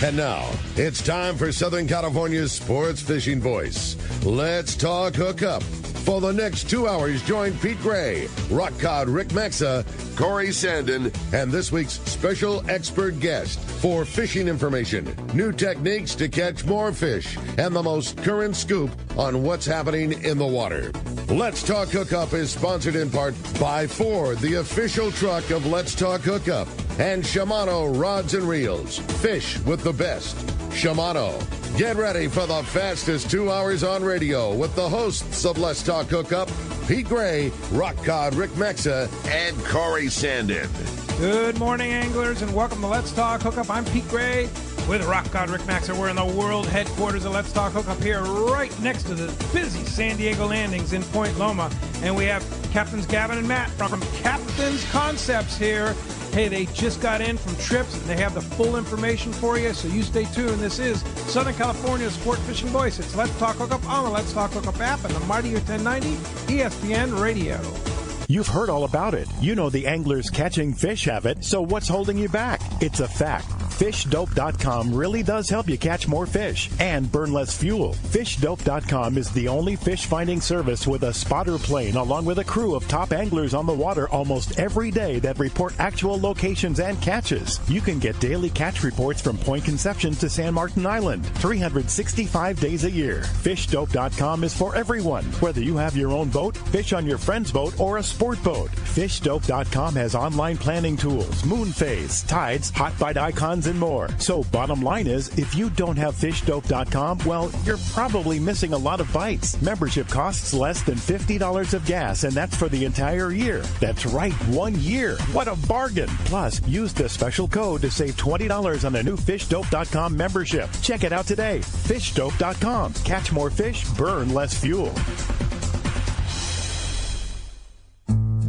And now, it's time for Southern California's sports fishing voice. Let's talk hookup. For the next 2 hours, join Pete Gray, Rock Cod Rick Maxa, Corey Sandin, and this week's special expert guest for fishing information, new techniques to catch more fish, and the most current scoop on what's happening in the water. Let's Talk Hookup is sponsored in part by Ford, the official truck of Let's Talk Hookup, and Shimano Rods and Reels. Fish with the best. Shimano. Get ready for the fastest 2 hours on radio with the hosts of Let's Talk Hookup, Pete Gray, Rock Cod Rick Maxa, and Corey Sandin. Good morning, anglers, and welcome to Let's Talk Hookup. I'm Pete Gray with Rock Cod Rick Maxa. We're in the world headquarters of Let's Talk Hookup here right next to the busy San Diego landings in Point Loma. And we have Captains Gavin and Matt from Captains Concepts here. Hey, they just got in from trips, and they have the full information for you, so you stay tuned. This is Southern California's sport fishing voice. It's Let's Talk Hookup on the Let's Talk Hookup app and the mightier 1090 ESPN Radio. You've heard all about it. You know the anglers catching fish have it, so what's holding you back? It's a fact. FishDope.com really does help you catch more fish and burn less fuel. FishDope.com is the only fish finding service with a spotter plane along with a crew of top anglers on the water almost every day that report actual locations and catches. You can get daily catch reports from Point Conception to San Martin Island, 365 days a year. FishDope.com is for everyone, whether you have your own boat, fish on your friend's boat, or a sport boat. FishDope.com has online planning tools, moon phase, tides, hot bite icons, and more. So bottom line is, if you don't have FishDope.com, well, you're probably missing a lot of bites. Membership costs less than $50 of gas, and that's for the entire year. That's right, 1 year. What a bargain. Plus, use the special code to save $20 on a new FishDope.com membership. Check it out today. FishDope.com. Catch more fish, burn less fuel.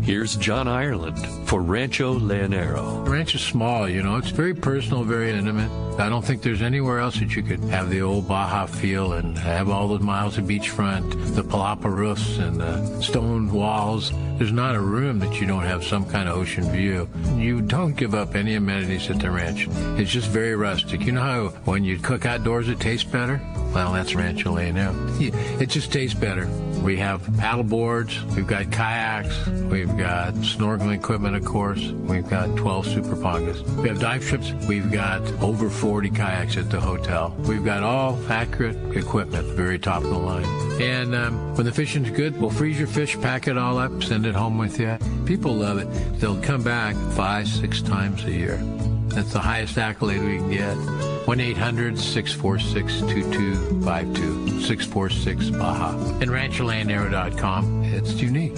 Here's John Ireland for Rancho Leonero. Ranch is small, you know. It's very personal, very intimate. I don't think there's anywhere else that you could have the old Baja feel and have all those miles of beachfront, the palapa roofs and the stone walls. There's not a room that you don't have some kind of ocean view. You don't give up any amenities at the ranch. It's just very rustic. You know how when you cook outdoors it tastes better? Well, that's Rancho Leonero. It just tastes better. We have paddle boards, we've got kayaks, we've got snorkeling equipment, of course. We've got 12 super pongas. We have dive trips. We've got over 40 kayaks at the hotel. We've got all accurate equipment, very top of the line. And when the fishing's good, we'll freeze your fish, pack it all up, send it home with you. People love it. They'll come back 5-6 times a year. That's the highest accolade we can get. 1-800-646-2252, 646-BAJA. And RanchoLeonero.com. It's unique.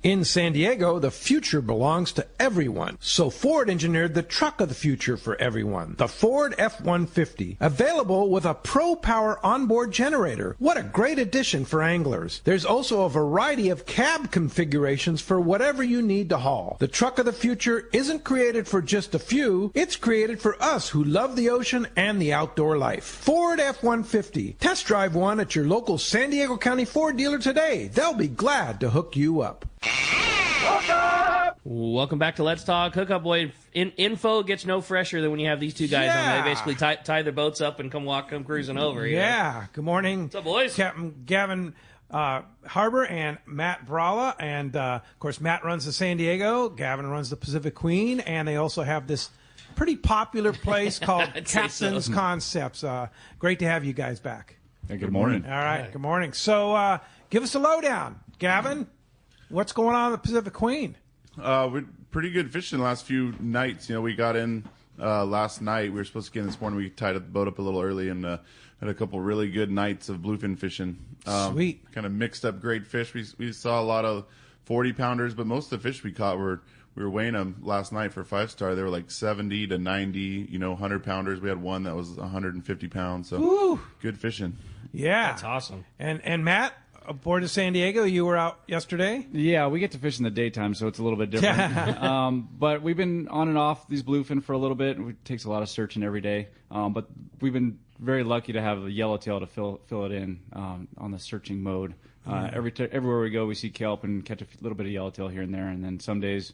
In San Diego, the future belongs to everyone. So Ford engineered the truck of the future for everyone, the Ford F-150, available with a Pro Power onboard generator. What a great addition for anglers. There's also a variety of cab configurations for whatever you need to haul. The truck of the future isn't created for just a few. It's created for us who love the ocean and the outdoor life. Ford F-150. Test drive one at your local San Diego County Ford dealer today. They'll be glad to hook you up. Welcome back to Let's Talk Hookup. Boy, info gets no fresher than when you have these two guys on. They basically tie their boats up and come cruising over. Yeah. Good morning. What's up, boys? Captain Gavin Harbour and Matt Bralla. And, of course, Matt runs the San Diego. Gavin runs the Pacific Queen. And they also have this pretty popular place called Captains Concepts. Great to have you guys back. Hey, good morning. All right. Good morning. So give us a lowdown. Gavin, what's going on in the Pacific Queen? We're pretty good fishing the last few nights. You know, we got in last night. We were supposed to get in this morning. We tied the boat up a little early and had a couple really good nights of bluefin fishing. Sweet. Kind of mixed up great fish. We saw a lot of 40-pounders, but most of the fish we caught we were weighing them last night for 5-star. They were like 70 to 90, 100-pounders. We had one that was 150 pounds. So Woo. Good fishing. Yeah. That's awesome. And Matt, aboard of San Diego, you were out yesterday? Yeah, we get to fish in the daytime, so it's a little bit different. But we've been on and off these bluefin for a little bit. It takes a lot of searching every day. But we've been very lucky to have a yellowtail to fill it in on the searching mode. Everywhere we go, we see kelp and catch a little bit of yellowtail here and there. And then some days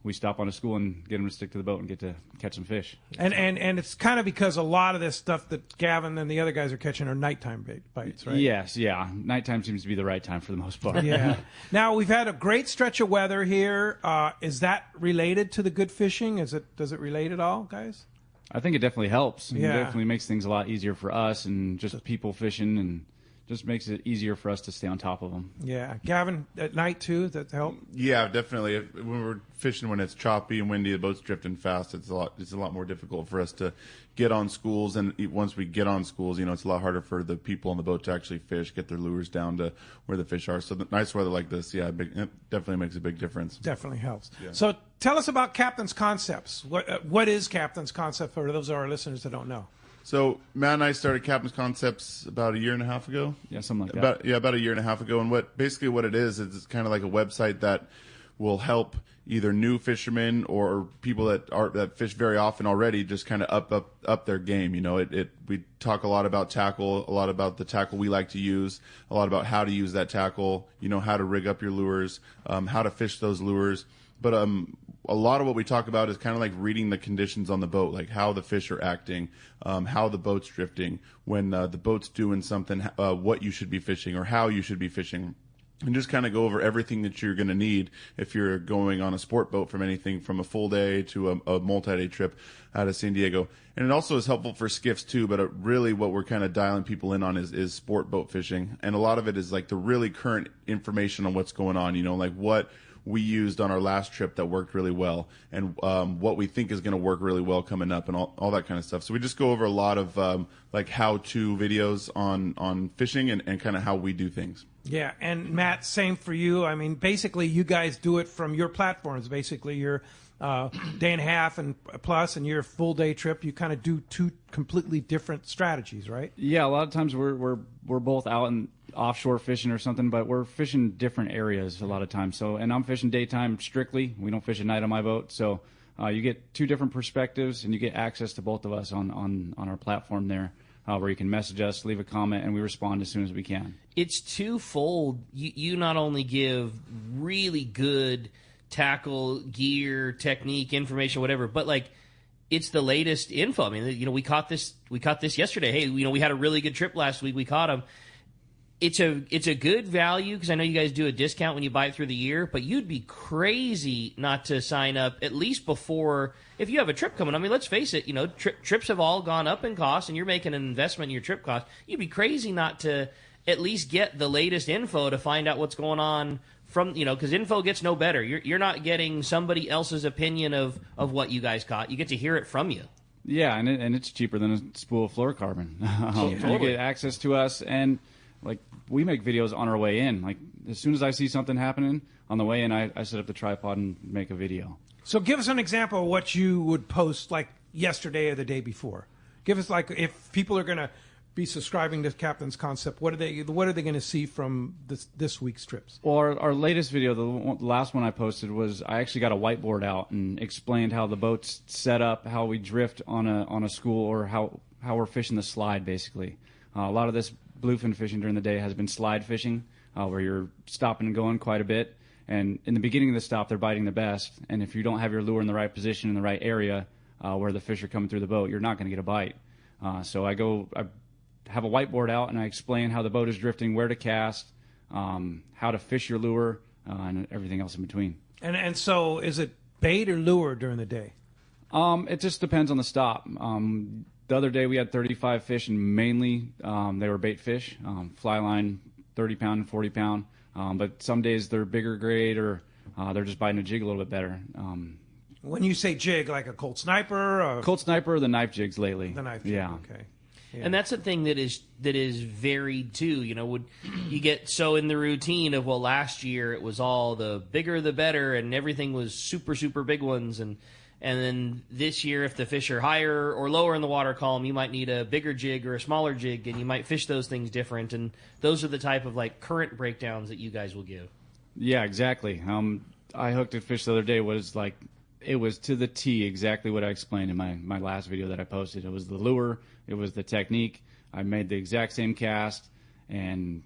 we stop on a school and get them to stick to the boat and get to catch some fish. And it's kind of because a lot of this stuff that Gavin and the other guys are catching are nighttime bites, right? Yes, yeah. Nighttime seems to be the right time for the most part. Yeah. Now, we've had a great stretch of weather here. Is that related to the good fishing? Does it relate at all, guys? I think it definitely helps. Yeah. It definitely makes things a lot easier for us and just people fishing, and just makes it easier for us to stay on top of them. Yeah. Gavin, at night too, does that help? Yeah, definitely. When we're fishing when it's choppy and windy, the boat's drifting fast, it's a lot more difficult for us to get on schools. And once we get on schools, it's a lot harder for the people on the boat to actually fish, get their lures down to where the fish are. So the nice weather like this, it definitely makes a big difference. Definitely helps. Yeah. So tell us about Captain's Concepts. What is Captain's Concept for those of our listeners that don't know? So Matt and I started Captain's Concepts about a year and a half ago. Yeah, something like that. About a year and a half ago. And what it is it's kind of like a website that will help either new fishermen or people that fish very often already just kind of up their game. We talk a lot about tackle, a lot about the tackle we like to use, a lot about how to use that tackle, how to rig up your lures, how to fish those lures. But a lot of what we talk about is kind of like reading the conditions on the boat, like how the fish are acting, how the boat's drifting, when the boat's doing something, what you should be fishing or how you should be fishing. And just kind of go over everything that you're going to need if you're going on a sport boat, from anything from a full day to a multi-day trip out of San Diego. And it also is helpful for skiffs too, but really what we're kind of dialing people in on is sport boat fishing. And a lot of it is like the really current information on what's going on, like what we used on our last trip that worked really well, and what we think is going to work really well coming up, and all that kind of stuff. So we just go over a lot of like how-to videos on fishing and kind of how we do things. Yeah, and Matt, same for you. I mean, basically, you guys do it from your platforms. Basically, your day and a half and plus, and your full day trip. You kind of do two completely different strategies, right? Yeah, a lot of times we're both out and offshore fishing or something, but we're fishing different areas a lot of times. So, and I'm fishing daytime strictly. We don't fish at night on my boat. So you get two different perspectives, and you get access to both of us on our platform there, where you can message us, leave a comment, and we respond as soon as we can. It's twofold. You not only give really good tackle, gear, technique, information, whatever, but like it's the latest info. I mean, we caught this yesterday. Hey, we had a really good trip last week. We caught them. It's a good value, because I know you guys do a discount when you buy it through the year, but you'd be crazy not to sign up at least before, if you have a trip coming. I mean, let's face it, trips have all gone up in cost, and you're making an investment in your trip cost. You'd be crazy not to at least get the latest info to find out what's going on from, because info gets no better. You're not getting somebody else's opinion of what you guys caught. You get to hear it from you. Yeah, and it's cheaper than a spool of fluorocarbon. Totally. You get access to us, and like we make videos on our way in. Like as soon as I see something happening on the way in, I set up the tripod and make a video. So give us an example of what you would post like yesterday or the day before. Give us, like, if people are going to be subscribing to Captain's Concept, what are they going to see from this week's trips? Well, our latest video, the last one I posted, was I actually got a whiteboard out and explained how the boat's set up, how we drift on a school, or how we're fishing the slide, basically. A lot of this bluefin fishing during the day has been slide fishing, where you're stopping and going quite a bit. And in the beginning of the stop, they're biting the best. And if you don't have your lure in the right position, in the right area, where the fish are coming through the boat, you're not going to get a bite. So I have a whiteboard out, and I explain how the boat is drifting, where to cast, how to fish your lure, and everything else in between. And so is it bait or lure during the day? It just depends on the stop. The other day we had 35 fish, and mainly they were bait fish, fly line, 30-pound and 40-pound. But some days they're bigger grade, or they're just biting a jig a little bit better. When you say jig, like a Colt Sniper? Colt Sniper or the knife jigs lately. The knife jig, yeah. Okay. Yeah. And that's the thing that is varied too. Would you get so in the routine of, well, last year it was all the bigger the better, and everything was super, super big ones, and then this year, if the fish are higher or lower in the water column, you might need a bigger jig or a smaller jig, and you might fish those things different. And those are the type of like current breakdowns that you guys will give. Yeah, exactly. I hooked a fish the other day. It was to the T exactly what I explained in my last video that I posted. It was the lure, it was the technique. I made the exact same cast, and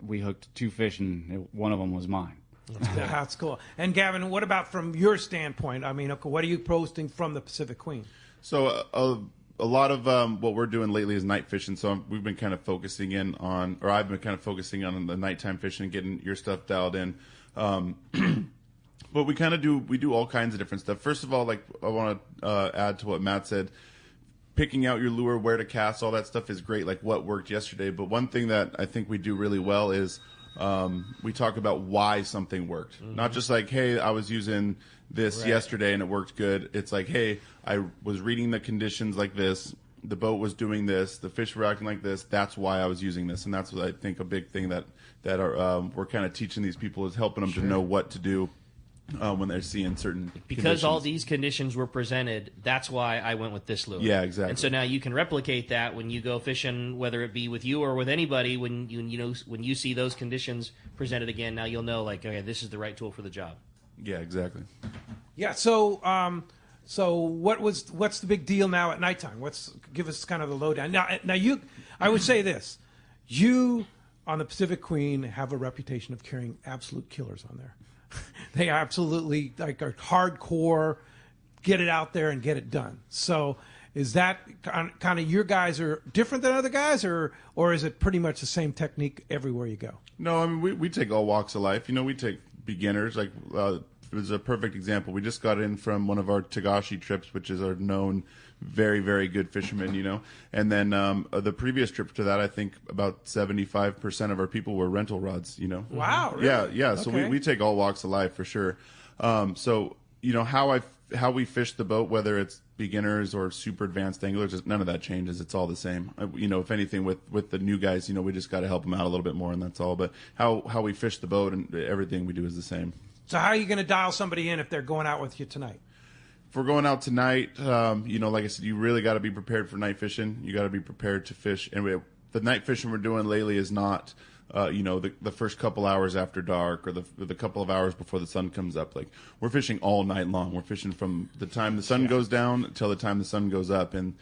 we hooked two fish, and one of them was mine. That's cool. And Gavin, what about from your standpoint? I mean, okay, what are you posting from the Pacific Queen? So a lot of what we're doing lately is night fishing. So we've been kind of focusing in on, or I've been kind of focusing on the nighttime fishing, getting your stuff dialed in. But we do all kinds of different stuff. First of all, like I want to add to what Matt said. Picking out your lure, where to cast, all that stuff is great, like what worked yesterday. But one thing that I think we do really well is we talk about why something worked. Mm-hmm. Not just like, hey, I was using this yesterday and it worked good. It's like, hey, I was reading the conditions like this. The boat was doing this. The fish were acting like this. That's why I was using this. And that's what I think a big thing that we're kind of teaching these people is helping them to know what to do when they're seeing certain conditions. All these conditions were presented, that's why I went with this lure. Yeah, exactly. And so now you can replicate that when you go fishing, whether it be with you or with anybody. When you see those conditions presented again, now you'll know, like, okay, this is the right tool for the job. Yeah, exactly. Yeah. So what's the big deal now at nighttime? Give us kind of the lowdown. Now I would say this: you on the Pacific Queen have a reputation of carrying absolute killers on there. They absolutely are hardcore, get it out there and get it done. So is that kind of your guys are different than other guys, or is it pretty much the same technique everywhere you go? No, I mean, we take all walks of life. We take beginners. Like it was a perfect example. We just got in from one of our Tagashi trips, which is our known very, very good fishermen, And then the previous trip to that, I think about 75% of our people were rental rods, Wow. Really? Yeah. So we take all walks of life for sure. So, how we fish the boat, whether it's beginners or super advanced anglers, none of that changes. It's all the same. If anything with the new guys, we just got to help them out a little bit more, and that's all. But how we fish the boat and everything we do is the same. So how are you going to dial somebody in if they're going out with you tonight? If we're going out tonight, like I said, you really got to be prepared for night fishing. You got to be prepared to fish. And the night fishing we're doing lately is not, the first couple hours after dark or the couple of hours before the sun comes up. Like, we're fishing all night long. We're fishing from the time the sun goes down until the time the sun goes up. And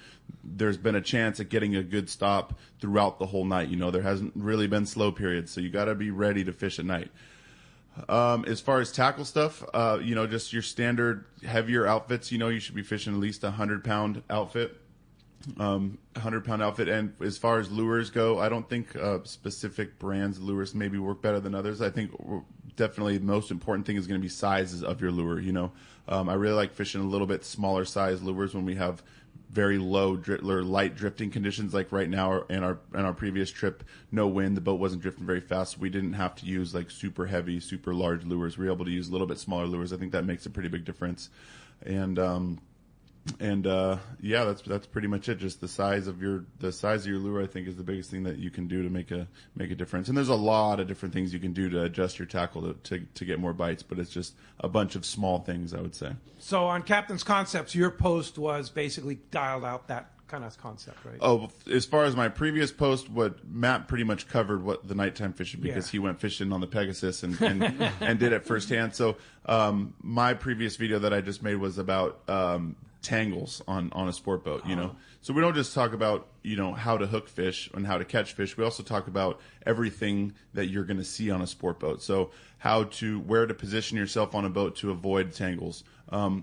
there's been a chance at getting a good stop throughout the whole night. There hasn't really been slow periods. So you got to be ready to fish at night. As far as tackle stuff, just your standard heavier outfits, you should be fishing at least 100-pound outfit. 100-pound outfit. And as far as lures go, I don't think specific brands of lures maybe work better than others. I think definitely the most important thing is going to be sizes of your lure. I really like fishing a little bit smaller size lures when we have very low or light drifting conditions, like right now in our previous trip. No wind, the boat wasn't drifting very fast, so we didn't have to use like super heavy, super large lures. We were able to use a little bit smaller lures. I think that makes a pretty big difference. And that's pretty much it. Just the size of your lure, I think, is the biggest thing that you can do to make a difference. And there's a lot of different things you can do to adjust your tackle to get more bites, but it's just a bunch of small things, I would say. So on Captain's Concepts, your post was basically dialed out that kind of concept, right? Oh, as far as my previous post, what Matt pretty much covered what the nighttime fishing, because he went fishing on the Pegasus and did it firsthand. So my previous video that I just made was about tangles on a sport boat, So we don't just talk about, how to hook fish and how to catch fish. We also talk about everything that you're going to see on a sport boat. So where to position yourself on a boat to avoid tangles.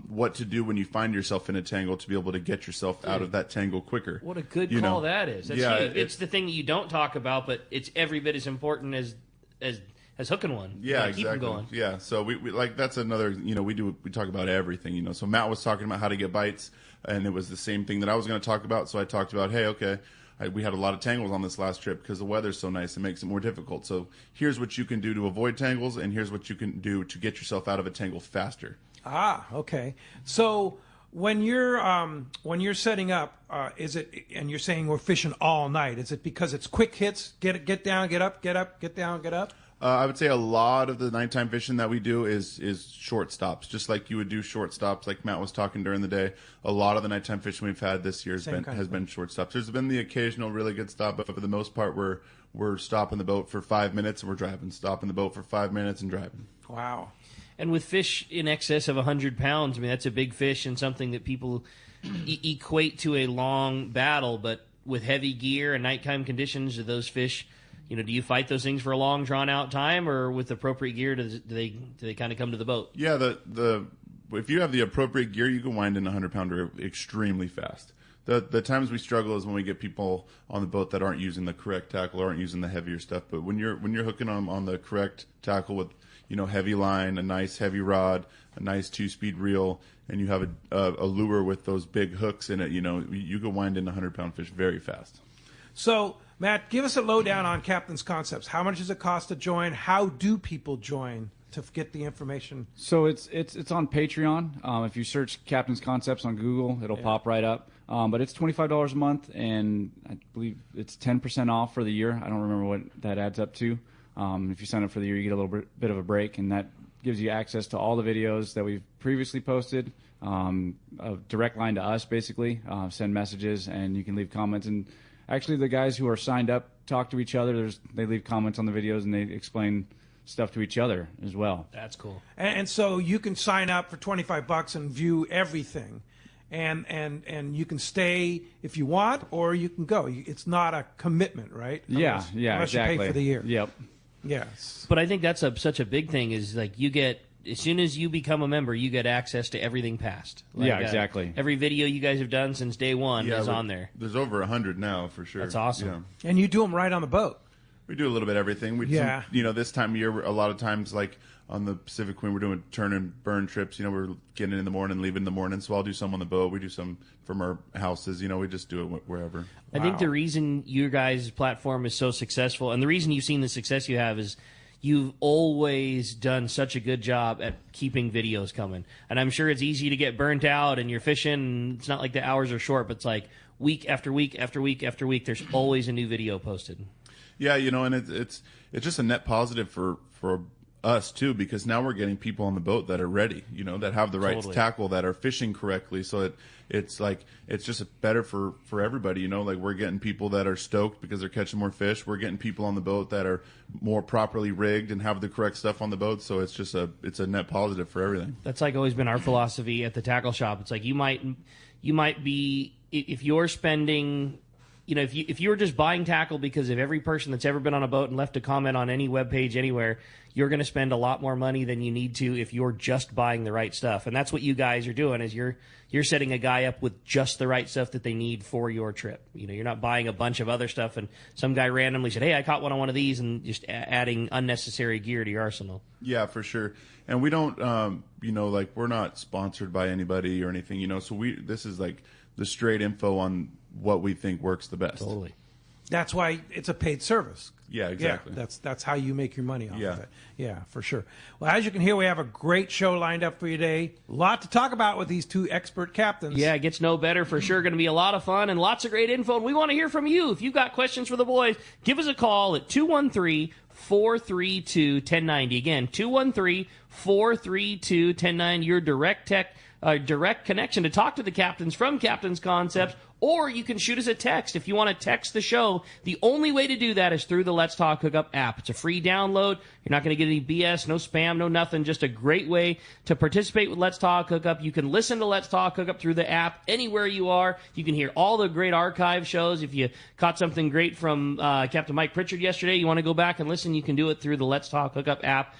What to do when you find yourself in a tangle to be able to get yourself out of that tangle quicker. What a good call that is. That's huge. It's the thing that you don't talk about, but it's every bit as important as hooking one. Yeah, exactly. Keep them going. Yeah, so we like that's another. We talk about everything. So Matt was talking about how to get bites, and it was the same thing that I was going to talk about. So I talked about, hey, okay, we had a lot of tangles on this last trip because the weather's so nice, it makes it more difficult. So here's what you can do to avoid tangles, and here's what you can do to get yourself out of a tangle faster. Ah, okay. So when you're setting up, is it, and you're saying we're fishing all night? Is it because it's quick hits, get down, get up, get up, get down, get up? I would say a lot of the nighttime fishing that we do is short stops, just like you would do short stops, like Matt was talking during the day. A lot of the nighttime fishing we've had this year has been short stops. There's been the occasional really good stop, but for the most part, we're stopping the boat for 5 minutes and we're driving. Stopping the boat for 5 minutes and driving. Wow. And with fish in excess of 100 pounds, I mean, that's a big fish and something that people equate to a long battle. But with heavy gear and nighttime conditions, those fish, do you fight those things for a long, drawn-out time, or with appropriate gear, do they kind of come to the boat? Yeah, if you have the appropriate gear, you can wind in a 100-pounder extremely fast. The times we struggle is when we get people on the boat that aren't using the correct tackle, aren't using the heavier stuff. But when you're hooking them on the correct tackle with heavy line, a nice heavy rod, a nice 2-speed reel, and you have a lure with those big hooks in it, you can wind in a 100-pound fish very fast. So, Matt, give us a lowdown on Captain's Concepts. How much does it cost to join? How do people join to get the information? So it's on Patreon. If you search Captain's Concepts on Google, it'll pop right up. But it's $25 a month, and I believe it's 10% off for the year. I don't remember what that adds up to. If you sign up for the year, you get a little bit of a break, and that gives you access to all the videos that we've previously posted, a direct line to us, basically. Send messages, and you can leave comments. And actually, the guys who are signed up talk to each other. They leave comments on the videos, and they explain stuff to each other as well. That's cool. And so you can sign up for $25 and view everything. And you can stay if you want, or you can go. It's not a commitment, right? Unless exactly. You pay for the year. Yep. Yes. But I think that's such a big thing is like you get, as soon as you become a member, you get access to everything past. Like, exactly. Every video you guys have done since day one is on there. There's over 100 now for sure. That's awesome. Yeah. And you do them right on the boat. We do a little bit of everything. This time of year, a lot of times, like on the Pacific Queen, we're doing turn and burn trips. We're getting in the morning, leaving in the morning. So I'll do some on the boat. We do some from our houses. We just do it wherever. I think the reason your guys' platform is so successful, and the reason you've seen the success you have, is you've always done such a good job at keeping videos coming. And I'm sure it's easy to get burnt out, and you're fishing, and it's not like the hours are short, but it's like week after week after week after week, there's always a new video posted. Yeah, and it's just a net positive for us too, because now we're getting people on the boat that are ready, that have the right tackle, that are fishing correctly. So it's just better for everybody, like we're getting people that are stoked because they're catching more fish. We're getting people on the boat that are more properly rigged and have the correct stuff on the boat. So it's just a net positive for everything. That's like always been our philosophy at the tackle shop. It's like you might be, if you're spending, if you were just buying tackle because of every person that's ever been on a boat and left a comment on any webpage anywhere, you're going to spend a lot more money than you need to if you're just buying the right stuff. And that's what you guys are doing, is you're setting a guy up with just the right stuff that they need for your trip. You're not buying a bunch of other stuff and some guy randomly said, hey, I caught one on one of these, and just adding unnecessary gear to your arsenal. Yeah, for sure. And we don't, we're not sponsored by anybody or anything, so this is like the straight info on what we think works the best. Totally. That's why it's a paid service. Yeah, exactly. Yeah, that's how you make your money off of it. Yeah, for sure. Well, as you can hear, we have a great show lined up for you today. A lot to talk about with these two expert captains. Yeah, it gets no better for sure. Going to be a lot of fun and lots of great info. And we want to hear from you. If you've got questions for the boys, give us a call at 213-432-1090. Again, 213-432-1090. Your direct connection to talk to the captains from Captain's Concepts. Or you can shoot us a text. If you want to text the show, the only way to do that is through the Let's Talk Hookup app. It's a free download. You're not going to get any BS, no spam, no nothing. Just a great way to participate with Let's Talk Hookup. You can listen to Let's Talk Hookup through the app anywhere you are. You can hear all the great archive shows. If you caught something great from Captain Mike Pritchard yesterday, you want to go back and listen, you can do it through the Let's Talk Hookup app.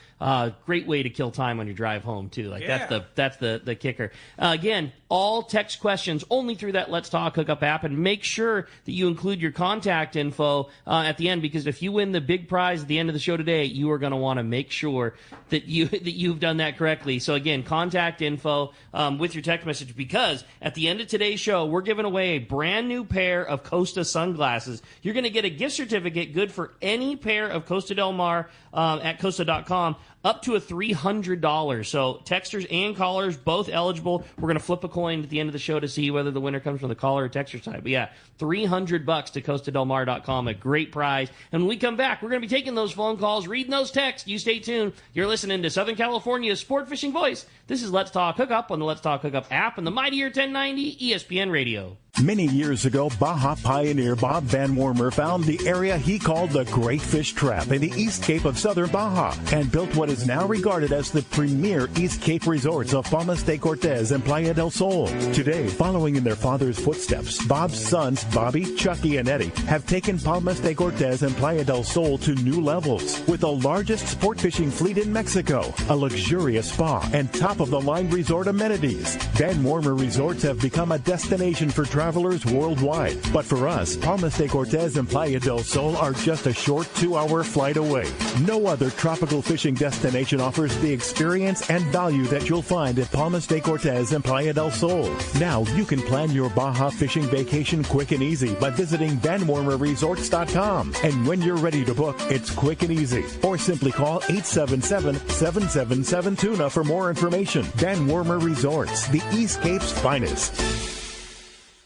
Great way to kill time on your drive home too. That's the kicker. Again, all text questions only through that Let's Talk Hookup app, and make sure that you include your contact info at the end, because if you win the big prize at the end of the show today, you are going to want to make sure that you've done that correctly. So again, contact info with your text message, because at the end of today's show, we're giving away a brand new pair of Costa sunglasses. You're going to get a gift certificate good for any pair of Costa Del Mar at Costa.com. Up to a $300. So texters and callers, both eligible. We're going to flip a coin at the end of the show to see whether the winner comes from the caller or texter side. But yeah, $300 to CostaDelMar.com, a great prize. And when we come back, we're going to be taking those phone calls, reading those texts. You stay tuned. You're listening to Southern California's sport fishing voice. This is Let's Talk Hookup on the Let's Talk Hookup app and the Mightier 1090 ESPN Radio. Many years ago, Baja pioneer Bob Van Wormer found the area he called the Great Fish Trap in the East Cape of southern Baja and built what is now regarded as the premier East Cape resorts of Palmas de Cortez and Playa del Sol. Today, following in their father's footsteps, Bob's sons, Bobby, Chucky, and Eddie, have taken Palmas de Cortez and Playa del Sol to new levels with the largest sport fishing fleet in Mexico, a luxurious spa, and top-of-the-line resort amenities. Van Wormer Resorts have become a destination for travelers worldwide. But for us, Palmas de Cortez and Playa del Sol are just a short 2-hour flight away. No other tropical fishing destination offers the experience and value that you'll find at Palmas de Cortez and Playa del Sol. Now you can plan your Baja fishing vacation quick and easy by visiting VanWormerResorts.com. And when you're ready to book, it's quick and easy. Or simply call 877-777-TUNA for more information. Van Wormer Resorts, the East Cape's finest.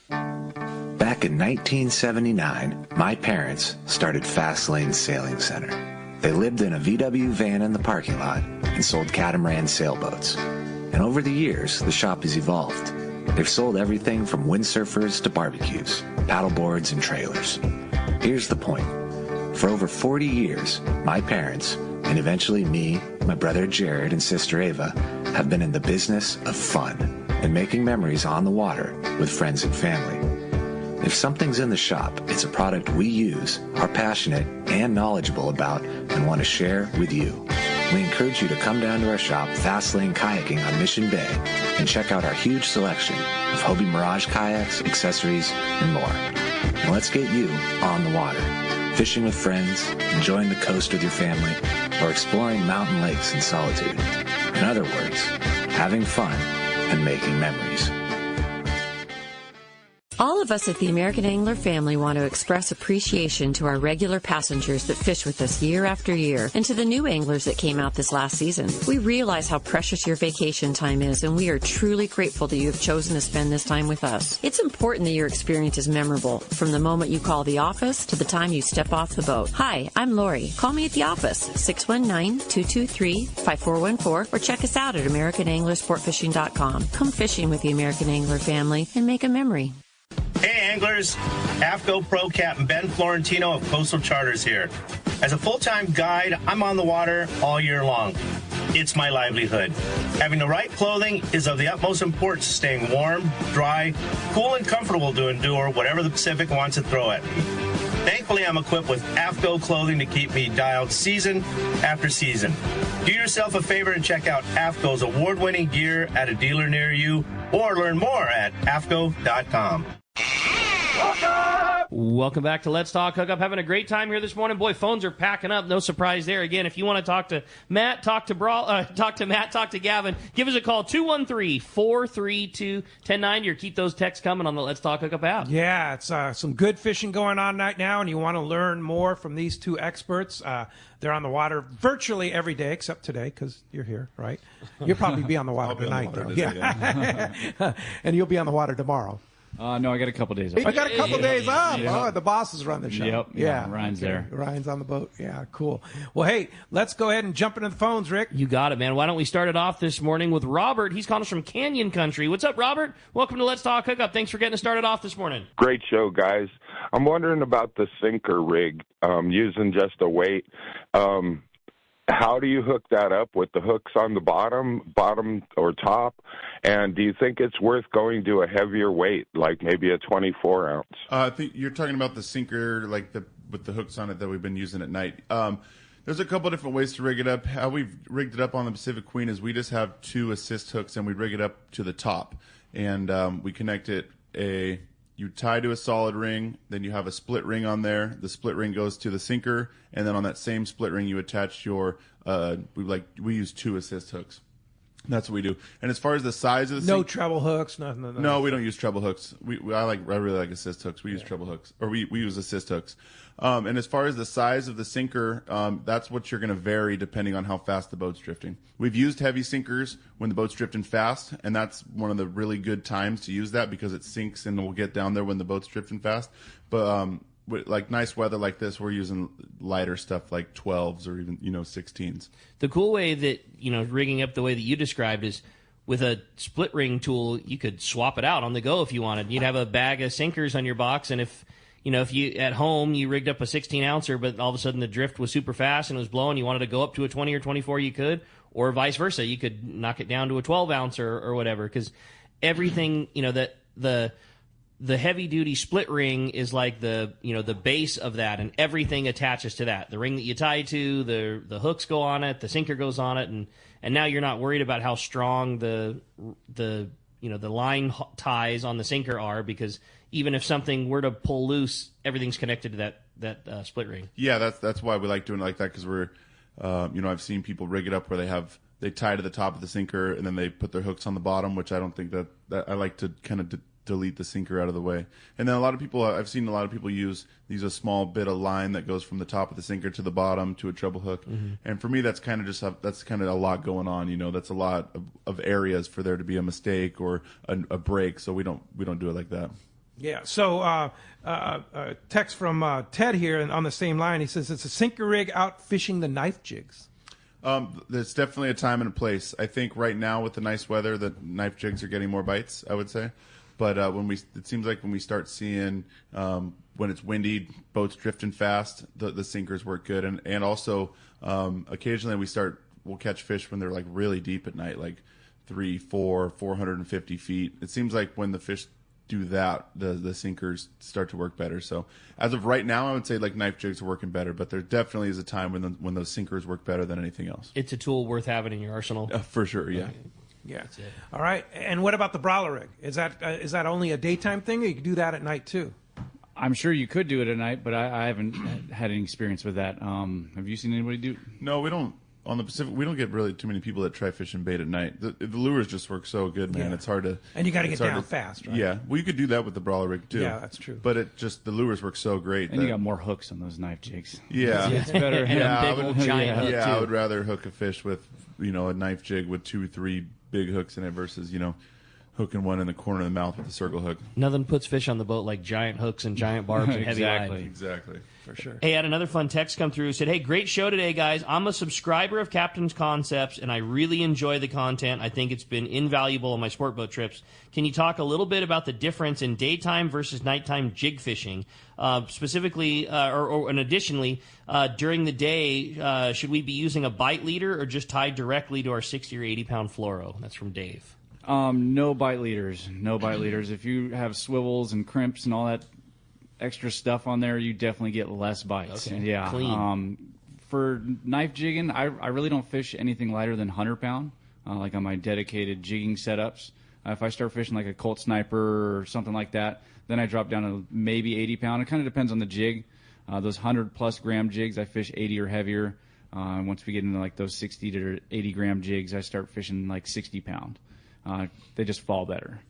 Back in 1979, my parents started Fast Lane Sailing Center. They lived in a VW van in the parking lot and sold catamaran sailboats. And over the years, the shop has evolved. They've sold everything from windsurfers to barbecues, paddleboards, and trailers. Here's the point. For over 40 years, my parents, and eventually me, my brother Jared, and sister Ava, have been in the business of fun and making memories on the water with friends and family. If something's in the shop, it's a product we use, are passionate and knowledgeable about, and want to share with you. We encourage you to come down to our shop, Fast Lane Kayaking on Mission Bay, and check out our huge selection of Hobie Mirage kayaks, accessories, and more. And let's get you on the water, fishing with friends, enjoying the coast with your family, or exploring mountain lakes in solitude. In other words, having fun and making memories. All of us at the American Angler family want to express appreciation to our regular passengers that fish with us year after year and to the new anglers that came out this last season. We realize how precious your vacation time is, and we are truly grateful that you have chosen to spend this time with us. It's important that your experience is memorable, from the moment you call the office to the time you step off the boat. Hi, I'm Lori. Call me at the office, 619-223-5414, or check us out at AmericanAnglerSportFishing.com. Come fishing with the American Angler family and make a memory. Hey anglers, AFCO Pro Captain Ben Florentino of Coastal Charters here. As a full-time guide, I'm on the water all year long. It's my livelihood. Having the right clothing is of the utmost importance, staying warm, dry, cool, and comfortable to endure whatever the Pacific wants to throw at me. Thankfully, I'm equipped with AFCO clothing to keep me dialed season after season. Do yourself a favor and check out AFCO's award-winning gear at a dealer near you, or learn more at AFCO.com. Welcome back to Let's Talk Hookup. Having a great time here this morning. Boy, phones are packing up. No surprise there. Again, if you want to talk to Matt, talk to Bralla, talk to Matt, talk to Gavin, give us a call, 213-432-1090, or keep those texts coming on the Let's Talk Hookup app. Yeah, it's some good fishing going on right now, and you want to learn more from these two experts. They're on the water virtually every day, except today, because you're here, right? You'll probably be on the water tonight, though. Yeah. And you'll be on the water tomorrow. No, I got a couple days off. I got a couple days off. Yep. Oh, the bosses run the show. Yep. Yeah. Ryan's there. Ryan's on the boat. Yeah, cool. Well, hey, let's go ahead and jump into the phones, Rick. You got it, man. Why don't we start it off this morning with Robert? He's calling us from Canyon Country. What's up, Robert? Welcome to Let's Talk Hookup. Thanks for getting us started off this morning. Great show, guys. I'm wondering about the sinker rig, using just a weight. How do you hook that up with the hooks on the bottom or top? And do you think it's worth going to a heavier weight, like maybe a 24 ounce? I think you're talking about the sinker, like with the hooks on it that we've been using at night. There's a couple different ways to rig it up. How we've rigged it up on the Pacific Queen is we just have 2 assist hooks and we rig it up to the top, and we connect it you tie to a solid ring, then you have a split ring on there. The split ring goes to the sinker, and then on that same split ring you attach your we use 2 assist hooks. That's what we do. And as far as the size of the no treble hooks, nothing. No, we don't use treble hooks. I really like assist hooks. We use treble hooks, or we use assist hooks. And as far as the size of the sinker, that's what you're going to vary depending on how fast the boat's drifting. We've used heavy sinkers when the boat's drifting fast, and that's one of the really good times to use that because it sinks and will get down there when the boat's drifting fast. But with like nice weather like this, we're using lighter stuff like 12s or even 16s. The cool way that rigging up the way that you described is with a split ring tool, you could swap it out on the go if you wanted. You'd have a bag of sinkers on your box, and if you at home you rigged up a 16-ouncer, but all of a sudden the drift was super fast and it was blowing, you wanted to go up to a 20 or 24, you could, or vice versa. You could knock it down to a 12-ounce or whatever, because everything, the heavy-duty split ring is like the base of that, and everything attaches to that. The ring that you tie to, the hooks go on it, the sinker goes on it, and now you're not worried about how strong the line ties on the sinker are, because even if something were to pull loose, everything's connected to that split ring. Yeah, that's why we like doing it like that, because we're, I've seen people rig it up where they tie to the top of the sinker and then they put their hooks on the bottom, which I don't think that I like to kind of delete the sinker out of the way. And then I've seen a lot of people use a small bit of line that goes from the top of the sinker to the bottom to a treble hook. Mm-hmm. And for me, that's kind of a lot going on. That's a lot of areas for there to be a mistake or a break. So we don't do it like that. Yeah. So text from Ted here on the same line. He says it's a sinker rig out fishing the knife jigs. There's definitely a time and a place. I think right now with the nice weather, the knife jigs are getting more bites, I would say. But it seems like when we start seeing when it's windy, boats drifting fast, the sinkers work good, and also occasionally we'll catch fish when they're like really deep at night, like 300, 400, 450 feet. It seems like when the fish do that, the sinkers start to work better. So as of right now, I would say like knife jigs are working better, but there definitely is a time when those sinkers work better than anything else. It's a tool worth having in your arsenal. For sure, yeah. Yeah. All right. And what about the Bralla rig? Is that only a daytime thing, or you can do that at night too? I'm sure you could do it at night, but I haven't had any experience with that. Have you seen anybody do it? No, we don't. On the Pacific, we don't get really too many people that try fishing bait at night. The lures just work so good, man. Yeah. It's hard to... And you got to get down fast, right? Yeah. Well, you could do that with the Bralla rig, too. Yeah, that's true. But the lures work so great. And you got more hooks on those knife jigs. Yeah. It's better. Yeah, big old giant hook, too. I would rather hook a fish with, a knife jig with 2 or 3 big hooks in it versus, hooking one in the corner of the mouth with a circle hook. Nothing puts fish on the boat like giant hooks and giant barbs and heavy line. Exactly. For sure. Hey, I had another fun text come through. Said, hey, great show today, guys. I'm a subscriber of Captain's Concepts, and I really enjoy the content. I think it's been invaluable on my sport boat trips. Can you talk a little bit about the difference in daytime versus nighttime jig fishing? Specifically, and additionally, during the day, should we be using a bite leader or just tied directly to our 60 or 80-pound fluoro? That's from Dave. No bite leaders. No bite leaders. If you have swivels and crimps and all that extra stuff on there, you definitely get less bites. Okay. Yeah. Clean. For knife jigging, I really don't fish anything lighter than 100 pound, like on my dedicated jigging setups. If I start fishing like a Colt Sniper or something like that, then I drop down to maybe 80 pound. It kind of depends on the jig. Those 100+ gram jigs, I fish 80 or heavier. Once we get into like those 60 to 80 gram jigs, I start fishing like 60 pound. They just fall better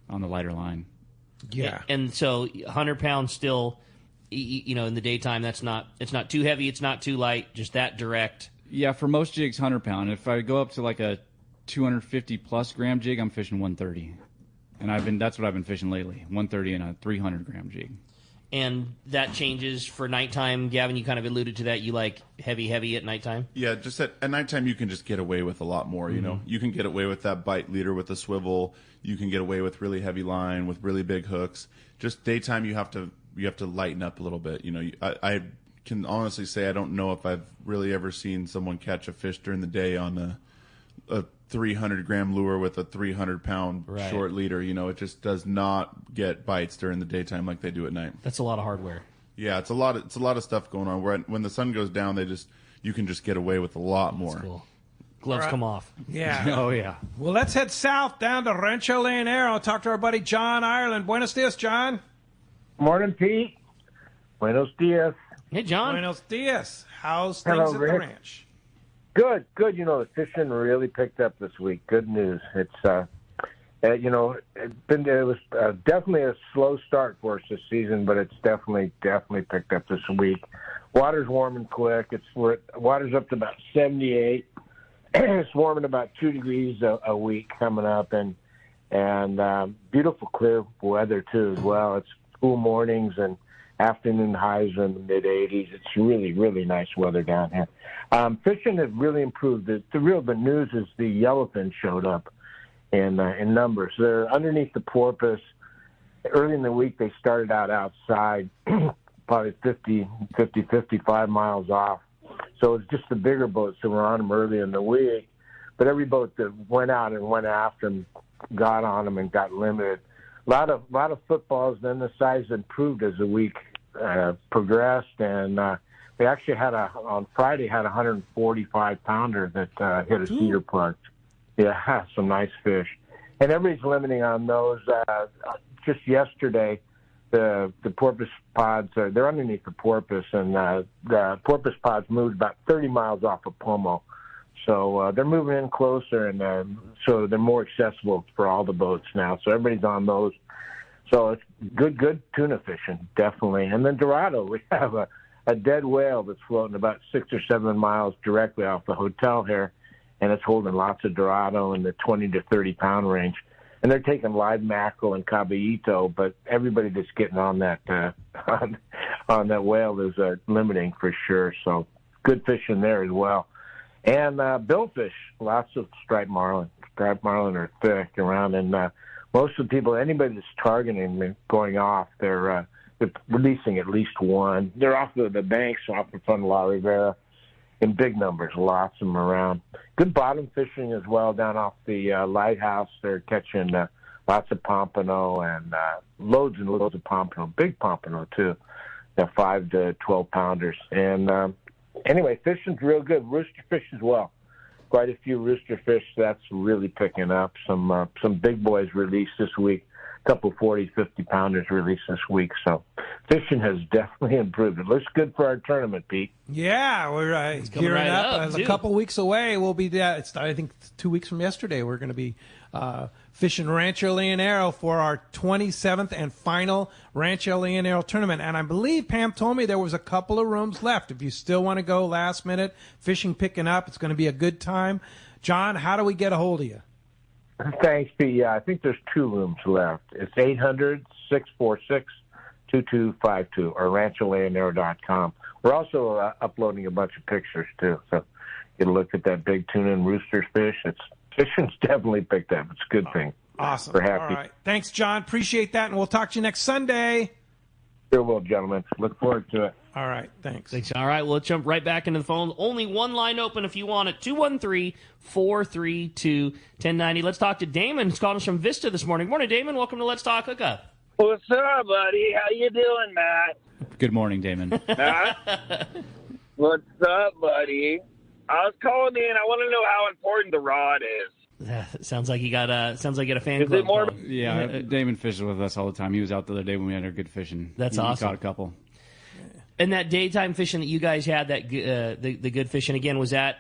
on the lighter line. Yeah. And so 100 pounds still, in the daytime, it's not too heavy, it's not too light, just that direct. Yeah, for most jigs, 100 pound. If I go up to like a 250+ gram jig, I'm fishing 130. And that's what I've been fishing lately, 130 and a 300 gram jig. And that changes for nighttime. Gavin, you kind of alluded to that. You like heavy at nighttime? Yeah, just at nighttime you can just get away with a lot more, You can get away with that bite leader with the swivel. You can get away with really heavy line, with really big hooks. Just daytime you have to lighten up a little bit. I can honestly say I don't know if I've really ever seen someone catch a fish during the day on a 300 gram lure with a 300 pound short leader. It just does not get bites during the daytime like they do at night. That's a lot of hardware. Yeah, it's a lot of stuff going on. When the sun goes down, you can just get away with a lot more. That's cool. Gloves come off. Yeah. Oh yeah. Well, let's head south down to Rancho Leonero. Talk to our buddy John Ireland. Buenos dias, John. Morning, Pete. Buenos dias. Hey, John. Buenos dias. How's things at the ranch? Good. The fishing really picked up this week. Good news. It's it was definitely a slow start for us this season, but it's definitely picked up this week. Water's warming quick. Water's up to about 78. It's warming about 2 degrees a week coming up, and beautiful clear weather too as well. It's cool mornings and afternoon highs are in the mid-80s. It's really, really nice weather down here. Fishing has really improved. The real good news is the yellowfin showed up, in numbers. They're underneath the porpoise. Early in the week, they started out outside, probably 55 miles off. So it's just the bigger boats that were on them early in the week. But every boat that went out and went after them got on them and got limited. A lot of footballs. Then the size improved as the week progressed, and they actually on Friday had a 145 pounder that hit a cedar plug. Yeah, some nice fish, and everybody's limiting on those. Just yesterday, the porpoise pods they're underneath the porpoise, and the porpoise pods moved about 30 miles off of Pomo, so they're moving in closer, and so they're more accessible for all the boats now. So everybody's on those. So it's good tuna fishing, definitely. And then Dorado, we have a dead whale that's floating about 6 or 7 miles directly off the hotel here, and it's holding lots of Dorado in the 20 to 30 pound range. And they're taking live mackerel and caballito, but everybody that's getting on that on that whale is limiting for sure. So good fishing there as well. And billfish, lots of striped marlin. Striped marlin are thick around, and most of the people, anybody that's targeting going off, they're releasing at least one. They're off the banks, off in front of La Rivera, in big numbers, lots of them around. Good bottom fishing as well down off the lighthouse. They're catching lots of pompano and loads and loads of pompano, big pompano too, 5 to 12 pounders. And anyway, fishing's real good. Rooster fish as well. Quite a few rooster fish. That's really picking up. Some big boys released this week. A couple 40, 50 pounders released this week. So fishing has definitely improved. It looks good for our tournament, Pete. Yeah, we're gearing up. A couple weeks away, we'll be there. It's, I think, 2 weeks from yesterday. We're going to be fishing Rancho Leonero for our 27th and final Rancho Leonero tournament. And I believe Pam told me there was a couple of rooms left. If you still want to go last minute, fishing picking up, it's going to be a good time. John, how do we get a hold of you? Thanks, Pete. Yeah, I think there's 2 rooms left. It's 800-646-2252 or rancholeonero.com. We're also uploading a bunch of pictures, too. So get a look at that big tuna and rooster fish. Fishing's definitely picked up. It's a good thing. Awesome. We're happy. All right. Thanks, John. Appreciate that, and we'll talk to you next Sunday. Sure will, gentlemen. Look forward to it. All right. Thanks. All right. Well, let's jump right back into the phone. Only one line open if you want it. 213-432-1090. Let's talk to Damon, who's calling us from Vista this morning. Morning, Damon. Welcome to Let's Talk Hookup. What's up, buddy? How you doing, Matt? Good morning, Damon. Huh? What's up, buddy? I was calling in. I want to know how important the rod is. Sounds like you got a fan Is club. it more? Yeah, Damon fishes with us all the time. He was out the other day when we had our good fishing. That's He awesome. Caught a couple. And that daytime fishing that you guys had, that the good fishing again, was that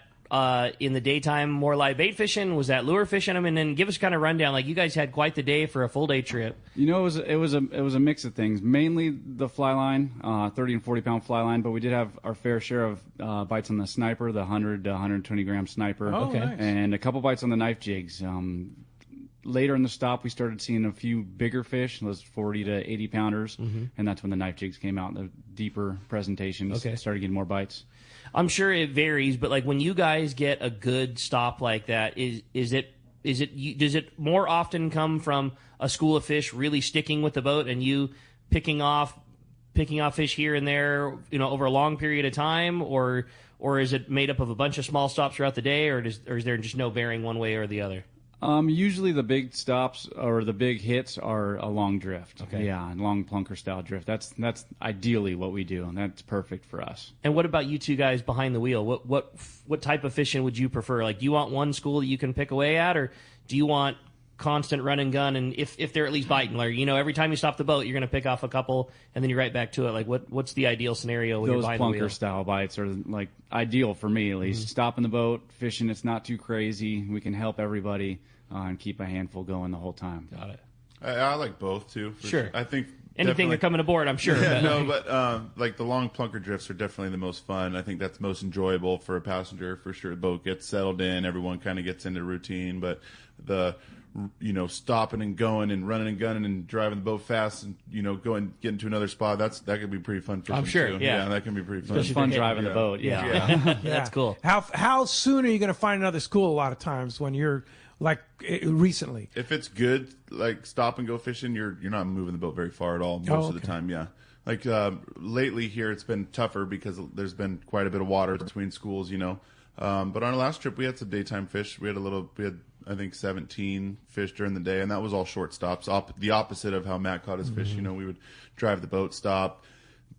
in the daytime more live bait fishing? Was that lure fishing? I mean, and give us kind of rundown. Like, you guys had quite the day for a full day trip. You know, it was a mix of things. Mainly the fly line, 30 and 40 pound fly line, but we did have our fair share of bites on the sniper, the 100 to 120 gram sniper. Oh, okay. Nice. And a couple bites on the knife jigs. Later in the stop, we started seeing a few bigger fish, those 40 to 80 pounders, and that's when the knife jigs came out. The deeper presentations started getting more bites. I'm sure it varies, but like when you guys get a good stop like that, does it more often come from a school of fish really sticking with the boat and you picking off fish here and there, over a long period of time, or is it made up of a bunch of small stops throughout the day, or is there just no bearing one way or the other? Usually the big stops or the big hits are a long drift. Okay. Yeah, long plunker style drift. That's ideally what we do, and that's perfect for us. And what about you two guys behind the wheel? What type of fishing would you prefer? Like, do you want one school that you can pick away at, or do you want constant run and gun? And if they're at least biting, like, every time you stop the boat, you're going to pick off a couple, and then you're right back to it. Like, what's the ideal scenario when you're behind the wheel? Those plunker style bites are like ideal for me, at least. Stopping the boat, fishing, it's not too crazy. We can help everybody. And keep a handful going the whole time. Got it. I like both too. Sure. I think anything you're coming aboard, I'm sure. Yeah, but like the long plunker drifts are definitely the most fun. I think that's most enjoyable for a passenger for sure. The boat gets settled in, everyone kind of gets into routine. But the stopping and going and running and gunning and driving the boat fast and going getting to another spot, that could be pretty fun fishing. I'm sure. Too. Yeah, that can be pretty fun. It's fun driving the boat. Yeah. That's cool. How soon are you going to find another school? A lot of times when you're like recently? If it's good, like stop and go fishing, you're not moving the boat very far at all most of the time. Yeah. Like lately here, it's been tougher because there's been quite a bit of water between schools, you know. But on our last trip, we had some daytime fish. We had I think 17 fish during the day, and that was all short stops. The opposite of how Matt caught his fish. You know, we would drive the boat, stop,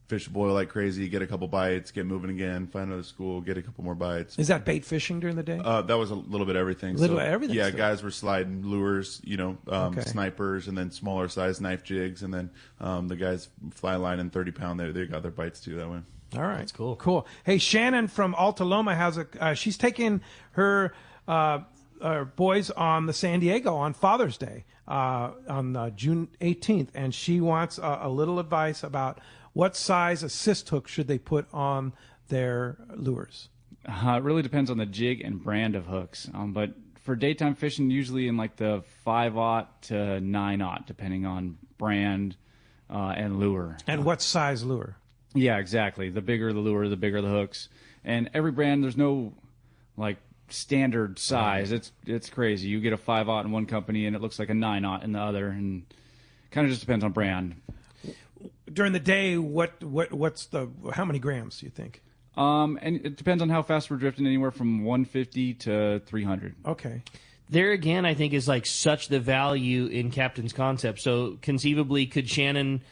fish boil like crazy, get a couple bites, get moving again, find another school, get a couple more bites. Is that bait fishing during the day? That was a little bit of everything. Everything. Yeah, guys were sliding lures, you know, snipers, and then smaller size knife jigs, and then the guys fly line and 30-pound. They got their bites too that way. All right, that's cool. Cool. Hey, Shannon from Alta Loma has she's taking her boys on the San Diego on Father's Day on June 18th, and she wants a little advice about what size assist hook should they put on their lures. It really depends on the jig and brand of hooks, but for daytime fishing, usually in like the 5/0 to 9/0, depending on brand and lure. And what size lure? Yeah, exactly. The bigger the lure, the bigger the hooks. And every brand, there's no like standard size. It's crazy. You get a 5/0 in one company and it looks like a 9/0 in the other, and kind of just depends on brand. During the day, what's how many grams do you think? And it depends on how fast we're drifting, anywhere from 150 to 300. Okay. There again, I think is like such the value in Captain's Concept. So conceivably, could Shannon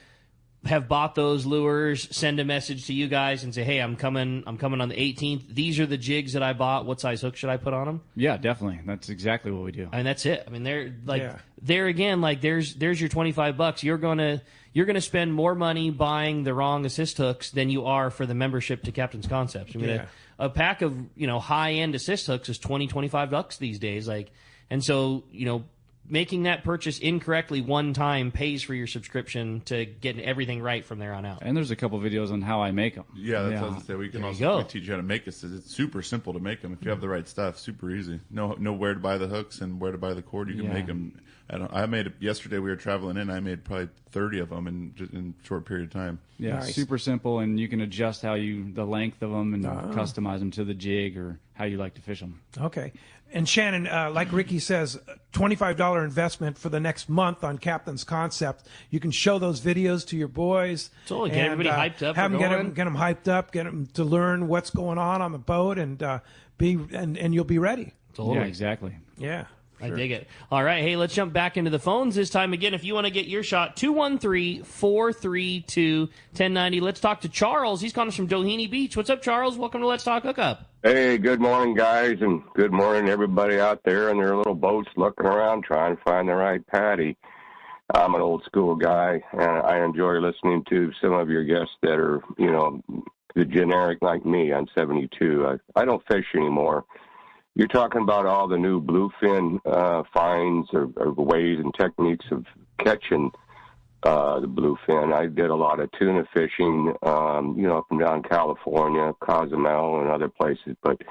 have bought those lures, send a message to you guys and say, hey, I'm coming on the 18th. These are the jigs that I bought. What size hook should I put on them? Yeah, definitely. That's exactly what we do. I mean, that's it. I mean, there again, like there's your $25. You're gonna spend more money buying the wrong assist hooks than you are for the membership to Captain's Concepts. I mean, a pack of, you know, high-end assist hooks is $20-25 these days. Like, and so, you know, making that purchase incorrectly one time pays for your subscription to get everything right from there on out. And there's a couple videos on how I make them. Yeah, that's what I was going to say. We can also teach you how to make this. It's super simple to make them. If you have the right stuff, super easy. Know where to buy the hooks and where to buy the cord. You can make them. I made it yesterday. We were traveling in. I made probably 30 of them in a short period of time. Yeah, nice. Super simple, and you can adjust the length of them and customize them to the jig or how you like to fish them. Okay. And Shannon, like Ricky says, $25 investment for the next month on Captain's Concept. You can show those videos to your boys. Totally, get everybody hyped up. Get them hyped up. Get them to learn what's going on the boat, and you'll be ready. Totally. Yeah, exactly. Yeah. I dig it. All right, hey, let's jump back into the phones this time. Again, if you want to get your shot, 213-432-1090. Let's talk to Charles. He's calling us from Doheny Beach. What's up, Charles? Welcome to Let's Talk Hookup. Hey, good morning, guys, and good morning, everybody out there in their little boats looking around trying to find the right patty. I'm an old school guy, and I enjoy listening to some of your guests that are, you know, the generic like me. I'm 72. I don't fish anymore. You're talking about all the new bluefin finds or ways and techniques of catching the bluefin. I did a lot of tuna fishing, you know, up and down California, Cozumel, and other places. But,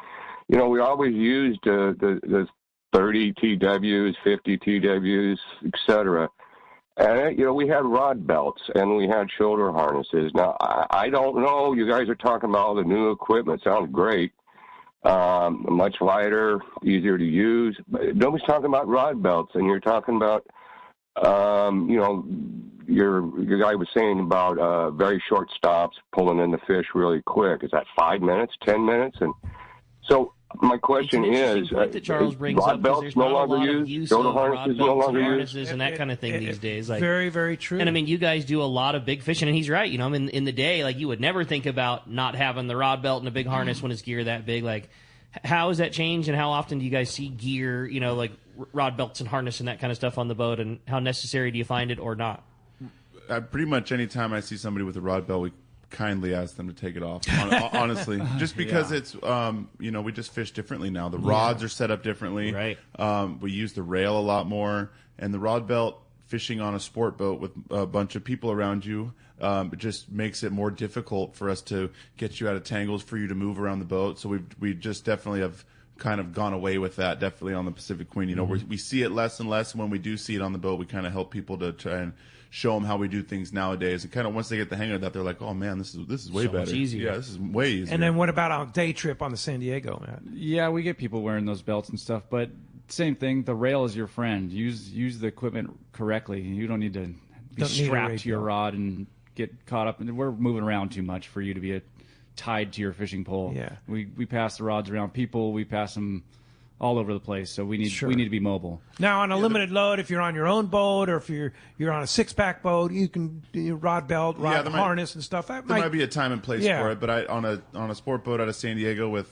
you know, we always used the 30 TWs, 50 TWs, etc. And, you know, we had rod belts and we had shoulder harnesses. Now, I don't know. You guys are talking about all the new equipment. Sounds great. Much lighter, easier to use. But nobody's talking about rod belts, and you're talking about, you know, your guy was saying about very short stops, pulling in the fish really quick. Is that 5 minutes, 10 minutes? And so my question is, that Charles brings rod up, belts no longer used, shoulder harnesses no longer used, and that kind of thing these days. Like, very, very true. And I mean, you guys do a lot of big fishing, and he's right. You know, I mean, in the day, like you would never think about not having the rod belt and a big harness when it's gear that big. Like, how has that changed, and how often do you guys see gear, you know, like rod belts and harness and that kind of stuff on the boat, and how necessary do you find it or not? Pretty much any time I see somebody with a rod belt, we kindly ask them to take it off, honestly. Just because it's, you know, we just fish differently now. The rods are set up differently. Right. We use the rail a lot more. And the rod belt, fishing on a sport boat with a bunch of people around you, it just makes it more difficult for us to get you out of tangles, for you to move around the boat. So we just definitely have kind of gone away with that, definitely on the Pacific Queen. You know, we see it less and less. And when we do see it on the boat, we kind of help people to try and show them how we do things nowadays. And kind of once they get the hang of that, they're like, oh man, this is way better. Much easier. Yeah, this is way easier. And then what about a day trip on the San Diego, Matt? Yeah, we get people wearing those belts and stuff, but same thing. The rail is your friend. Use the equipment correctly. You don't need to be strapped to your rod and get caught up. And we're moving around too much for you to be tied to your fishing pole. Yeah. We pass the rods around people. We pass them all over the place. So we need to be mobile. Now, on a limited load, if you're on your own boat or if you're on a 6-pack boat, you can do rod belt, harness and stuff. There might be a time and place for it, but on a sport boat out of San Diego with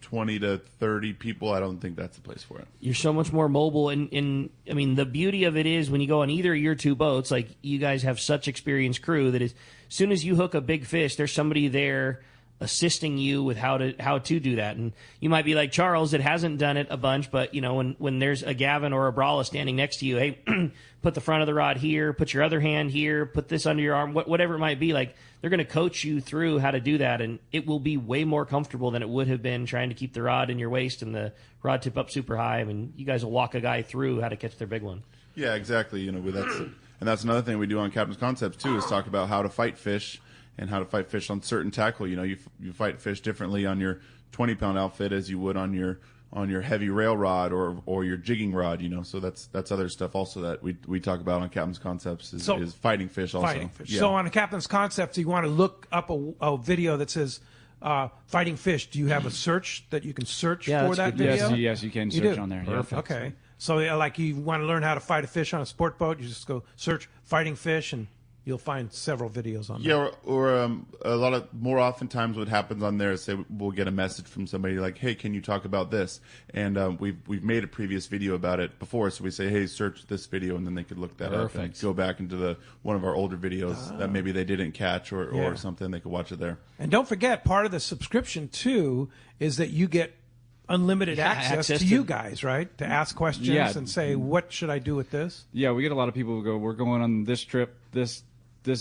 20 to 30 people, I don't think that's the place for it. You're so much more mobile, and I mean the beauty of it is when you go on either of your two boats, like you guys have such experienced crew that as soon as you hook a big fish, there's somebody there assisting you with how to do that. And you might be like Charles that hasn't done it a bunch, but when there's a Gavin or a Bralla standing next to you, hey, put the front of the rod here, put your other hand here, put this under your arm, whatever it might be, like they're going to coach you through how to do that, and it will be way more comfortable than it would have been trying to keep the rod in your waist and the rod tip up super high. I mean, you guys will walk a guy through how to catch their big one. Yeah, exactly. That's another thing we do on Captain's Concepts too, is talk about how to fight fish and how to fight fish on certain tackle. You fight fish differently on your 20-pound outfit as you would on your heavy rail rod or your jigging rod. So that's other stuff also that we talk about on Captain's Concepts is fighting fish also. Fighting fish. Yeah. So on a Captain's Concepts, you want to look up a video that says fighting fish. Do you have a search that you can search for that video? Yes, you can search on there. Perfect. Okay. So like you want to learn how to fight a fish on a sport boat, you just go search fighting fish and you'll find several videos on there. Yeah, or more oftentimes what happens on there is say we'll get a message from somebody like, hey, can you talk about this? And we've made a previous video about it before, so we say, hey, search this video, and then they could look that up and go back into one of our older videos that maybe they didn't catch or something. They could watch it there. And don't forget, part of the subscription, too, is that you get unlimited access to you guys, right? To ask questions and say, what should I do with this? Yeah, we get a lot of people who go, we're going on this trip, this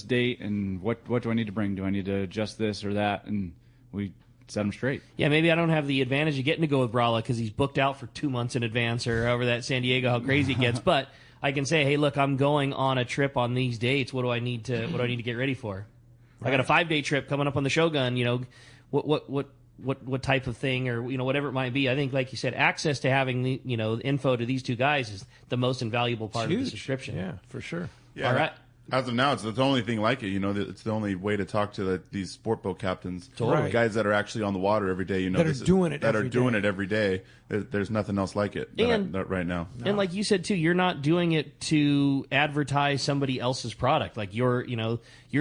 date, and what do I need to bring? Do I need to adjust this or that? And we set them straight. Yeah, maybe I don't have the advantage of getting to go with Bralla because he's booked out for 2 months in advance or however that San Diego, how crazy it gets. But I can say, hey, look, I'm going on a trip on these dates. What do I need to get ready for? Right. I got a 5-day trip coming up on the Shogun. What type of thing or whatever it might be. I think, like you said, access to having the info to these two guys is the most invaluable part of the subscription. Yeah, for sure. Yeah. All right. As of now, it's the only thing like it. It's the only way to talk to these sport boat captains, totally. Guys that are actually on the water every day. That are doing it every day. There's nothing else like it right now. And like you said too, you're not doing it to advertise somebody else's product. Like your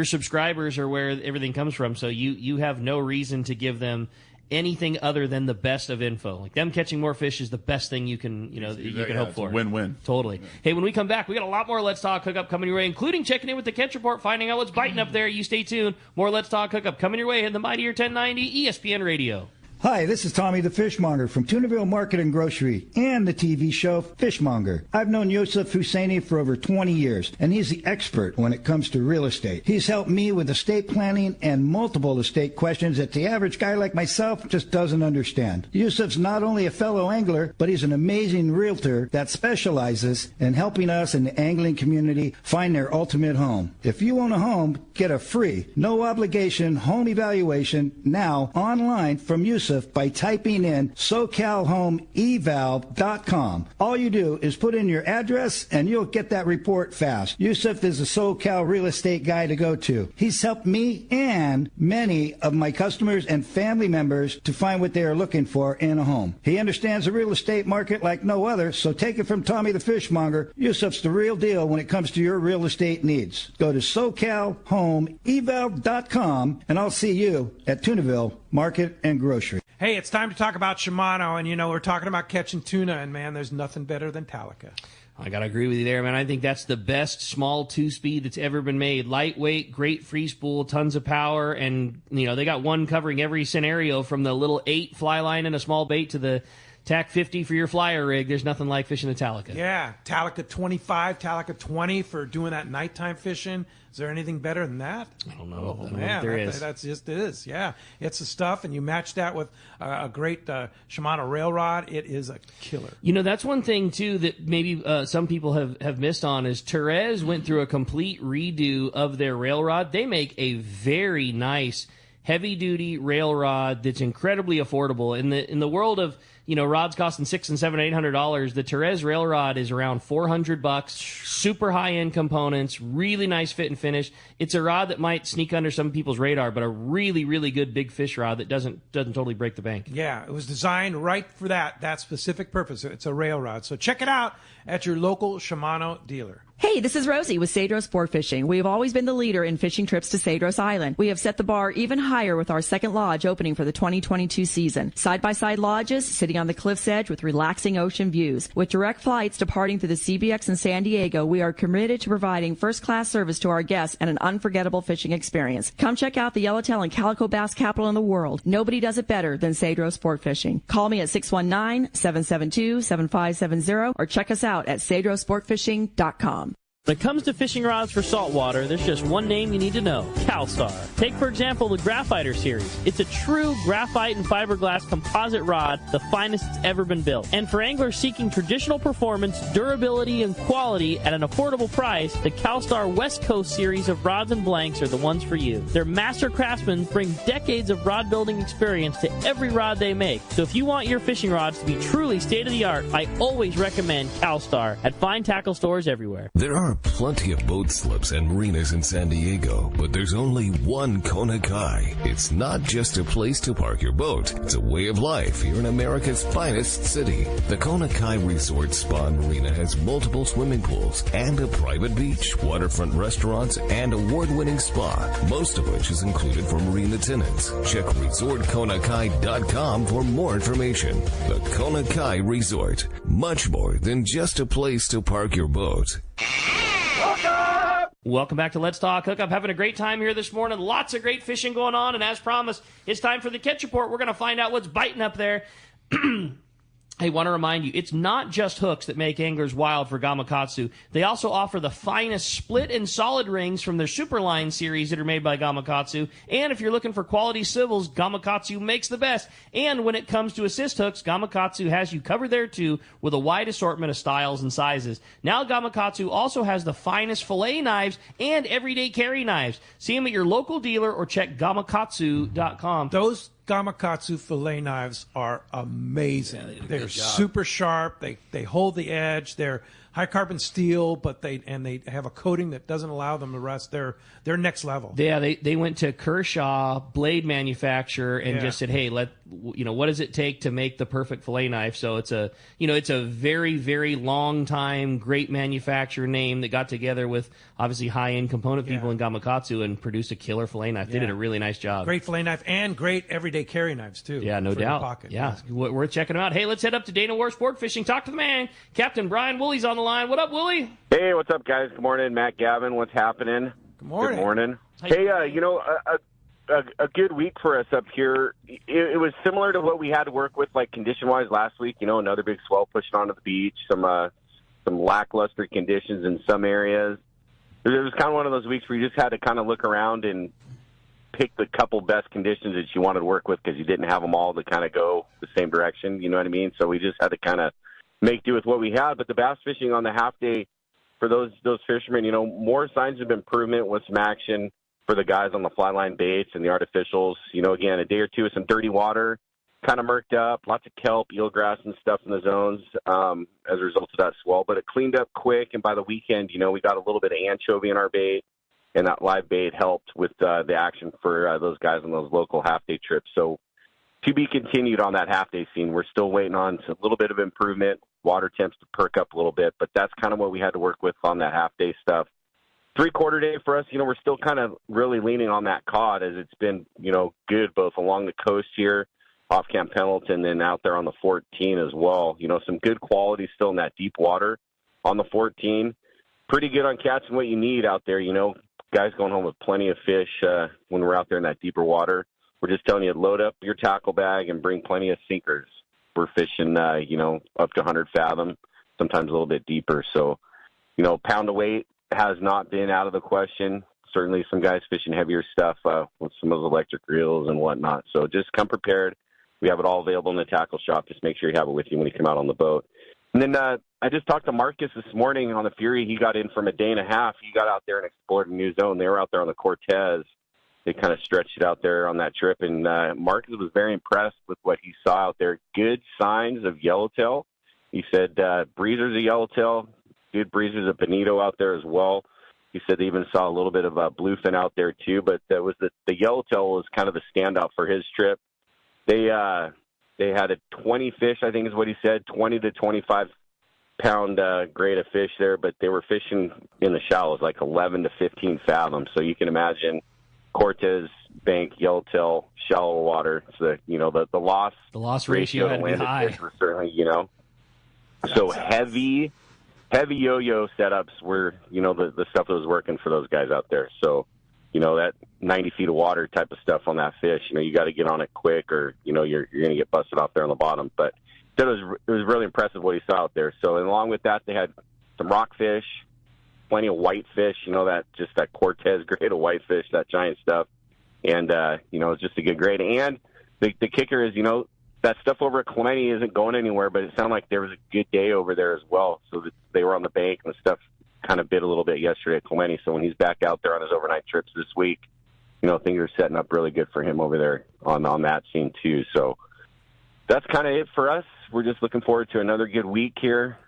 subscribers are where everything comes from. So you have no reason to give them anything other than the best of info. Like them catching more fish is the best thing you can hope for. It's a win-win. Totally. Yeah. Hey, when we come back, we got a lot more Let's Talk Hookup coming your way, including checking in with the catch report, finding out what's biting up there. You stay tuned. More Let's Talk Hookup coming your way in the Mightier 1090 ESPN Radio. Hi, this is Tommy the Fishmonger from Tunaville Market and Grocery and the TV show Fishmonger. I've known Yusuf Husseini for over 20 years, and he's the expert when it comes to real estate. He's helped me with estate planning and multiple estate questions that the average guy like myself just doesn't understand. Yusuf's not only a fellow angler, but he's an amazing realtor that specializes in helping us in the angling community find their ultimate home. If you own a home, get a free, no obligation home evaluation now online from Yusuf by typing in SoCalHomeEval.com. All you do is put in your address and you'll get that report fast. Yusuf is a SoCal real estate guy to go to. He's helped me and many of my customers and family members to find what they are looking for in a home. He understands the real estate market like no other, so take it from Tommy the Fishmonger. Yusuf's the real deal when it comes to your real estate needs. Go to SoCalHomeEval.com and I'll see you at Tunaville Market and Grocery. Hey, it's time to talk about Shimano, and we're talking about catching tuna, and man, there's nothing better than Talica. I got to agree with you there, man. I think that's the best small 2-speed that's ever been made. Lightweight, great free spool, tons of power, and they got one covering every scenario from the little 8 fly line and a small bait to the TAC 50 for your flyer rig. There's nothing like fishing a Talica. Yeah, Talica 25, Talica 20 for doing that nighttime fishing. Is there anything better than that? I don't know. Oh, man, that's just it is. Yeah, it's the stuff, and you match that with a great Shimano rail rod. It is a killer. That's one thing too that maybe some people have missed on is Therese went through a complete redo of their rail rod. They make a very nice heavy-duty rail rod that's incredibly affordable. In the world of, rods costing $600, $700, $800, the Therese rail rod is around $400, super high-end components, really nice fit and finish. It's a rod that might sneak under some people's radar, but a really, really good big fish rod that doesn't totally break the bank. Yeah, it was designed right for that specific purpose. It's a rail rod. So check it out at your local Shimano dealer. Hey, this is Rosie with Cedros Sport Fishing. We have always been the leader in fishing trips to Cedros Island. We have set the bar even higher with our second lodge opening for the 2022 season. Side-by-side lodges sitting on the cliff's edge with relaxing ocean views. With direct flights departing through the CBX in San Diego, we are committed to providing first-class service to our guests and an unforgettable fishing experience. Come check out the yellowtail and calico bass capital in the world. Nobody does it better than Cedros Sport Fishing. Call me at 619-772-7570 or check us out at cedrosportfishing.com. When it comes to fishing rods for saltwater, there's just one name you need to know, CalStar. Take, for example, the Graphiter series. It's a true graphite and fiberglass composite rod, the finest it's ever been built. And for anglers seeking traditional performance, durability, and quality at an affordable price, the CalStar West Coast series of rods and blanks are the ones for you. Their master craftsmen bring decades of rod building experience to every rod they make. So if you want your fishing rods to be truly state-of-the-art, I always recommend CalStar at fine tackle stores everywhere. There are plenty of boat slips and marinas in San Diego, but there's only one Kona Kai. It's not just a place to park your boat. It's a way of life here in America's finest city. The Kona Kai Resort Spa and Marina has multiple swimming pools and a private beach, waterfront restaurants, and award-winning spa, most of which is included for marina tenants. Check resortkonakai.com for more information. The Kona Kai Resort, much more than just a place to park your boat. Welcome back to Let's Talk Hookup. Having a great time here this morning. Lots of great fishing going on. And as promised, it's time for the catch report. We're going to find out what's biting up there. I want to remind you, it's not just hooks that make anglers wild for Gamakatsu. They also offer the finest split and solid rings from their Superline series that are made by Gamakatsu. And if you're looking for quality swivels, Gamakatsu makes the best. And when it comes to assist hooks, Gamakatsu has you covered there too with a wide assortment of styles and sizes. Now Gamakatsu also has the finest fillet knives and everyday carry knives. See them at your local dealer or check gamakatsu.com. Those Gamakatsu fillet knives are amazing. They're super sharp. They hold the edge. They're high carbon steel, but they have a coating that doesn't allow them to rust. They're next level. Yeah, they went to Kershaw blade manufacturer and just said, hey, what does it take to make the perfect fillet knife? So it's a very, very long time great manufacturer name that got together with obviously high end component people in Gamakatsu and produced a killer fillet knife. They did a really nice job. Great fillet knife and great everyday carry knives too. Yeah, no doubt. Pocket. Yeah, we're checking them out. Hey, let's head up to Dana War Sport Fishing. Talk to the man, Captain Brian Woolley's on the line. What up, Woolley? Hey, what's up, guys? Good morning, Matt, Gavin. What's happening? Good morning. Good morning. Hey, a good week for us up here. It was similar to what we had to work with, like condition-wise last week. Another big swell pushing onto the beach. Some lackluster conditions in some areas. It was kind of one of those weeks where you just had to kind of look around and pick the couple best conditions that you wanted to work with because you didn't have them all to kind of go the same direction. You know what I mean? So we just had to kind of make do with what we had. But the bass fishing on the half day for those fishermen, more signs of improvement with some action for the guys on the fly line baits and the artificials. Again, a day or two of some dirty water, kind of murked up, lots of kelp, eelgrass and stuff in the zones as a result of that swell. But it cleaned up quick, and by the weekend, we got a little bit of anchovy in our bait, and that live bait helped with the action for those guys on those local half-day trips. So to be continued on that half-day scene. We're still waiting on a little bit of improvement, water temps to perk up a little bit, but that's kind of what we had to work with on that half-day stuff. 3/4 day for us, we're still kind of really leaning on that cod as it's been, good both along the coast here, off Camp Pendleton, and out there on the 14 as well. Some good quality still in that deep water on the 14. Pretty good on catching what you need out there, Guys going home with plenty of fish when we're out there in that deeper water. We're just telling you, load up your tackle bag and bring plenty of sinkers. We're fishing, up to 100 fathom, sometimes a little bit deeper. So, pound of weight has not been out of the question. Certainly some guys fishing heavier stuff with some of the electric reels and whatnot. So just come prepared. We have it all available in the tackle shop. Just make sure you have it with you when you come out on the boat. And then I just talked to Marcus this morning on the Fury. He got in from a day and a half. He got out there and explored a new zone. They were out there on the Cortez. they kind of stretched it out there on that trip. And Marcus was very impressed with what he saw out there. Good signs of yellowtail. He said breezers of yellowtail, good breezers of bonito out there as well. He said they even saw a little bit of bluefin out there too, but that was the yellowtail was kind of the standout for his trip. They had a 20 fish, I think is what he said, 20 to 25 pound grade of fish there, but they were fishing in the shallows, like 11 to 15 fathoms. So you can imagine Cortez Bank yellowtail shallow water. So the loss ratio had to be high. Fish was certainly so heavy yo-yo setups were the stuff that was working for those guys out there. So that 90 feet of water type of stuff on that fish, you got to get on it quick, or you're going to get busted off there on the bottom. But it was really impressive what he saw out there. So, and along with that, they had some rockfish, plenty of whitefish, that Cortez grade of whitefish, that giant stuff. And, it's just a good grade. And the kicker is, that stuff over at Clemente isn't going anywhere, but it sounded like there was a good day over there as well. So that they were on the bank and the stuff kind of bit a little bit yesterday at Clemente. So when he's back out there on his overnight trips this week, things are setting up really good for him over there on that scene too. So that's kind of it for us. We're just looking forward to another good week here.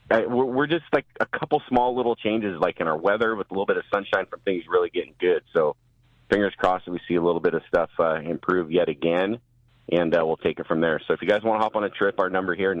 We're just like a couple small little changes, like in our weather with a little bit of sunshine from things really getting good. So fingers crossed that we see a little bit of stuff improve yet again, and we'll take it from there. So if you guys want to hop on a trip, our number here,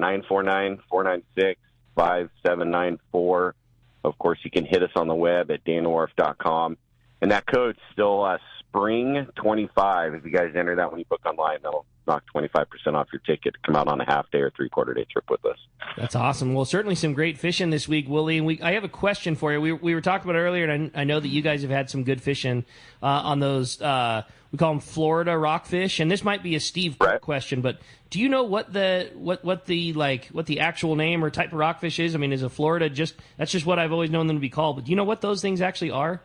949-496-5794. Of course, you can hit us on the web at danawharf.com. And that code's still SPRING25. If you guys enter that when you book online, that'll knock 25% off your ticket to come out on a half-day or three-quarter-day trip with us. That's awesome. Well, certainly some great fishing this week, Willie. And I have a question for you. We were talking about it earlier, and I know that you guys have had some good fishing on those, we call them Florida rockfish. And this might be a Steve Cook question, but do you know what the actual name or type of rockfish is? I mean, is a Florida that's just what I've always known them to be called. But do you know what those things actually are?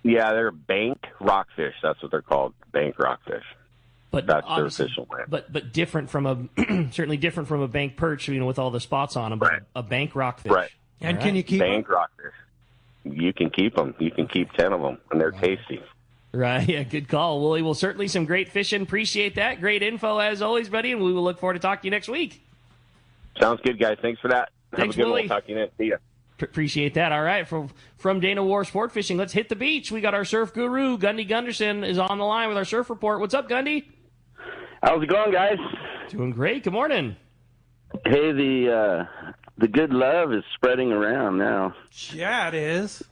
Yeah, they're bank rockfish. That's what they're called, bank rockfish. But that's their official name. But different from certainly different from a bank perch, with all the spots on them. But a bank rockfish. Right. And can you keep bank rockfish? You can keep them. You can keep 10 of them, and they're tasty. Right. Yeah. Good call, Willie. Well, certainly some great fishing. Appreciate that. Great info as always, buddy. And we will look forward to talking to you next week. Sounds good, guys. Thanks for that. Thanks, Have a good Willie. one. Talk to you next. See ya. Appreciate that. All right, from Dana War Sport Fishing, let's hit the beach. We got our surf guru, Gundy Gunderson, is on the line with our surf report. What's up, Gundy? How's it going, guys? Doing great. Good morning. Hey, the good love is spreading around now. Yeah, it is.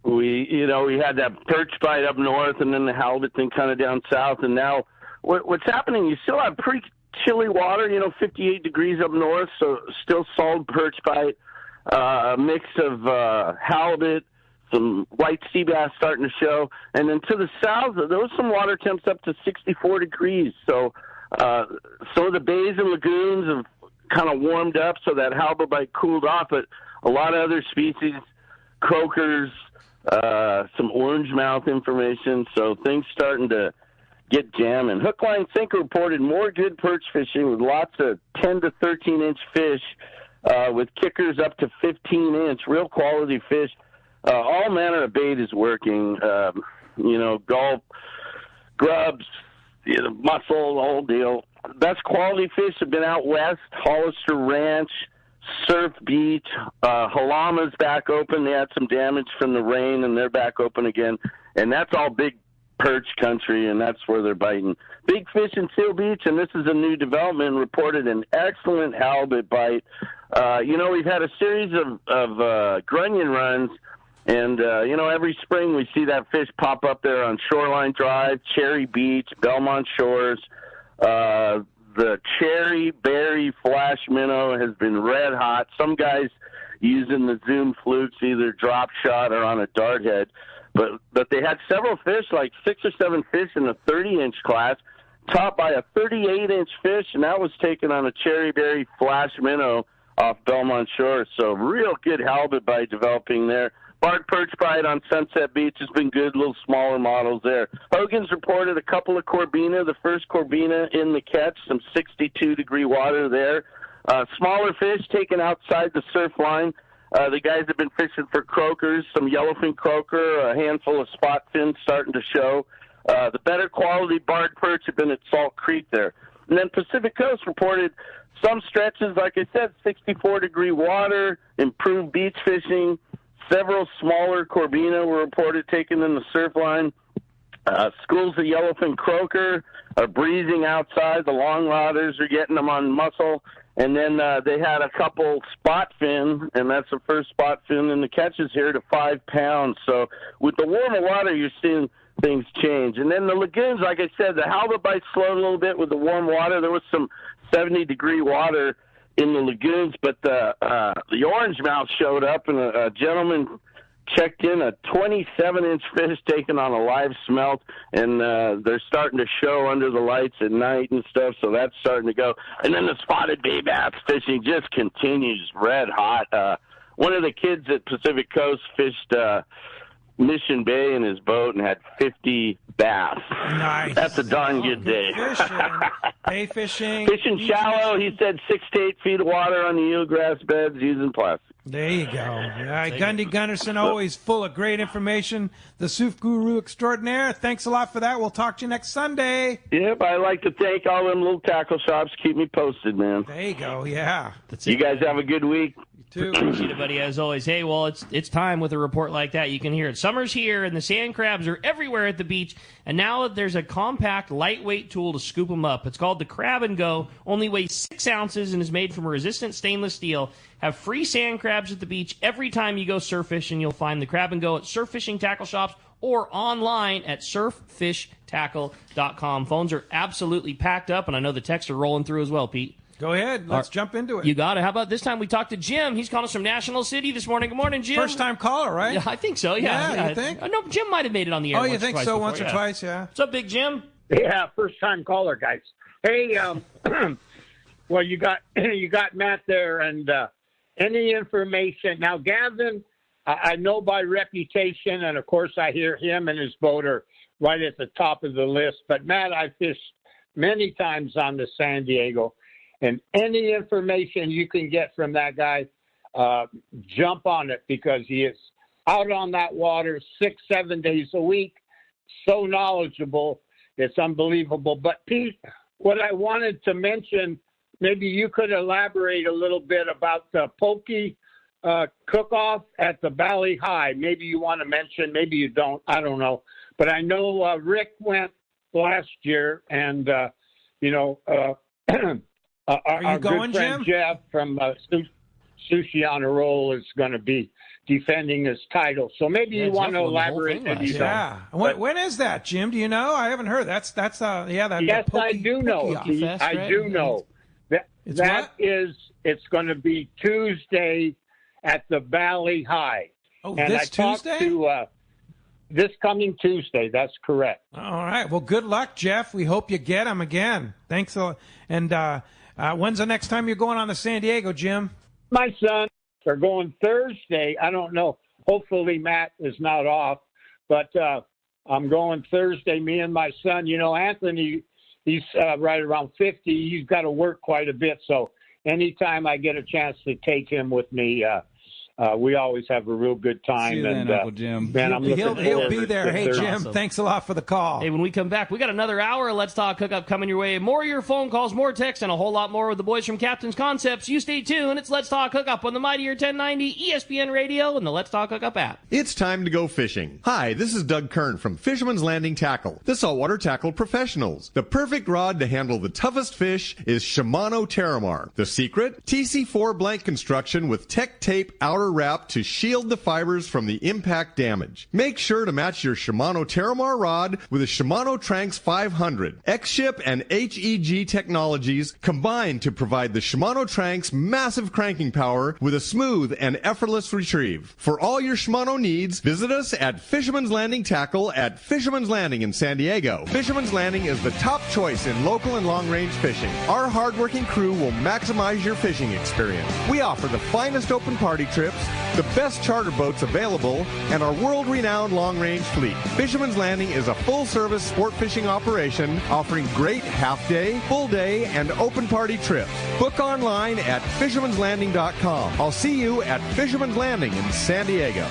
We had that perch bite up north, and then the halibut thing kind of down south, and now what's happening? You still have pretty chilly water. 58 degrees up north, so still solid perch bite. A mix of halibut, some white sea bass starting to show, and then to the south, there was some water temps up to 64 degrees. So some of the bays and lagoons have kind of warmed up, so that halibut bite cooled off. But a lot of other species, croakers, some orange mouth information, so things starting to get jamming. Hook, line, sinker reported more good perch fishing with lots of 10 to 13-inch fish. With kickers up to 15-inch, real quality fish. All manner of bait is working. Gulp, grubs, mussel, the whole deal. Best quality fish have been out west, Hollister Ranch, Surf Beach. Halama's back open. They had some damage from the rain, and they're back open again. And that's all big perch country, and that's where they're biting. Big Fish in Seal Beach, and this is a new development, reported an excellent halibut bite. We've had a series of grunion runs, and, every spring we see that fish pop up there on Shoreline Drive, Cherry Beach, Belmont Shores. The cherry berry flash minnow has been red hot. Some guys using the Zoom flukes, either drop shot or on a dart head. But they had several fish, like 6 or 7 fish in the 30-inch class, topped by a 38-inch fish, and that was taken on a cherryberry flash minnow off Belmont Shores. So real good halibut bite developing there. Barred perch bite on Sunset Beach has been good, little smaller models there. Hogan's reported a couple of corbina, the first corbina in the catch, some 62-degree water there. Smaller fish taken outside the surf line. The guys have been fishing for croakers, some yellowfin croaker, a handful of spot fins starting to show. The better quality barred perch have been at Salt Creek there. And then Pacific Coast reported some stretches, like I said, 64-degree water, improved beach fishing. Several smaller corvina were reported taken in the surf line. Schools of yellowfin croaker are breezing outside. The longroders are getting them on muscle. And then they had a couple spot fin, and that's the first spot fin in the catches here, to 5 pounds. So with the warmer water, you're seeing things change. And then the lagoons, like I said, the halibut bites slowed a little bit with the warm water. There was some 70-degree water in the lagoons, but the orangemouth showed up, and a gentleman checked in a 27-inch fish taken on a live smelt, and they're starting to show under the lights at night and stuff, so that's starting to go. And then the spotted bay bass fishing just continues red hot. One of the kids at Pacific Coast fished Mission Bay in his boat and had 50 bass. Nice. That's a darn good day. Bay fishing. Fishing shallow, he said 6 to 8 feet of water on the eelgrass beds using plastic. There you go. Gundy Gunderson, always full of great information. The Surf Guru Extraordinaire. Thanks a lot for that. We'll talk to you next Sunday. Yep, I like to thank all them little tackle shops. Keep me posted, man. There you go, yeah. You guys have a good week. Too. Appreciate it, buddy, as always. Hey, well, it's time with a report like that. You can hear it. Summer's here, and the sand crabs are everywhere at the beach. And now there's a compact, lightweight tool to scoop them up. It's called the Crab and Go. Only weighs 6 ounces and is made from resistant stainless steel. Have free sand crabs at the beach every time you go surf fishing. You'll find the Crab and Go at surf fishing tackle shops or online at surffishtackle.com. Phones are absolutely packed up, and I know the texts are rolling through as well, Pete. Go ahead. Let's jump into it. You got it. How about this time we talked to Jim? He's calling us from National City this morning. Good morning, Jim. First-time caller, right? Yeah, I think so, yeah. You think? No, Jim might have made it on the air. Oh, you think so? Before, Once or twice, yeah. What's up, Big Jim? Yeah, first-time caller, guys. Hey, well, you got Matt there, and any information. Now, Gavin, I know by reputation, and, of course, I hear him and his boat are right at the top of the list. But, Matt, I fished many times on the San Diego. And any information you can get from that guy, jump on it, because he is out on that water 6-7 days a week, so knowledgeable. It's unbelievable. But, Pete, what I wanted to mention, maybe you could elaborate a little bit about the pokey cook-off at the Valley High. Maybe you want to mention, maybe you don't. I don't know. But I know Rick went last year, and, our going, good friend Jim? Jeff from Sushi on a Roll is going to be defending his title. So maybe you want to elaborate. Yeah. When is that, Jim? Do you know? I haven't heard. That's Yes, I do know. I do know. It's going to be Tuesday at the Valley High. Oh, and this Tuesday? This coming Tuesday. That's correct. All right. Well, good luck, Jeff. We hope you get him again. Thanks a lot. And when's the next time you're going on to San Diego, Jim? My son are going Thursday. I don't know. Hopefully Matt is not off, but I'm going Thursday. Me and my son. Anthony, he's right around 50. He's got to work quite a bit. So anytime I get a chance to take him with me, we always have a real good time. See you then, Uncle Jim. Man, He'll be there. Hey, Jim, awesome. Thanks a lot for the call. Hey, when we come back, we got another hour of Let's Talk Hookup coming your way. More of your phone calls, more texts, and a whole lot more with the boys from Captain's Concepts. You stay tuned. It's Let's Talk Hookup on the Mightier 1090 ESPN Radio and the Let's Talk Hookup app. It's time to go fishing. Hi, this is Doug Kern from Fisherman's Landing Tackle, the saltwater tackle professionals. The perfect rod to handle the toughest fish is Shimano Terramar. The secret? TC4 blank construction with Tech Tape outer wrap to shield the fibers from the impact damage. Make sure to match your Shimano Terramar rod with a Shimano Tranx 500. X-Ship and HEG technologies combine to provide the Shimano Tranx massive cranking power with a smooth and effortless retrieve. For all your Shimano needs, visit us at Fisherman's Landing Tackle at Fisherman's Landing in San Diego. Fisherman's Landing is the top choice in local and long-range fishing. Our hardworking crew will maximize your fishing experience. We offer the finest open party trips, the best charter boats available, and our world-renowned long-range fleet. Fisherman's Landing is a full-service sport fishing operation offering great half-day, full-day, and open party trips. Book online at fishermanslanding.com. I'll see you at Fisherman's Landing in San Diego.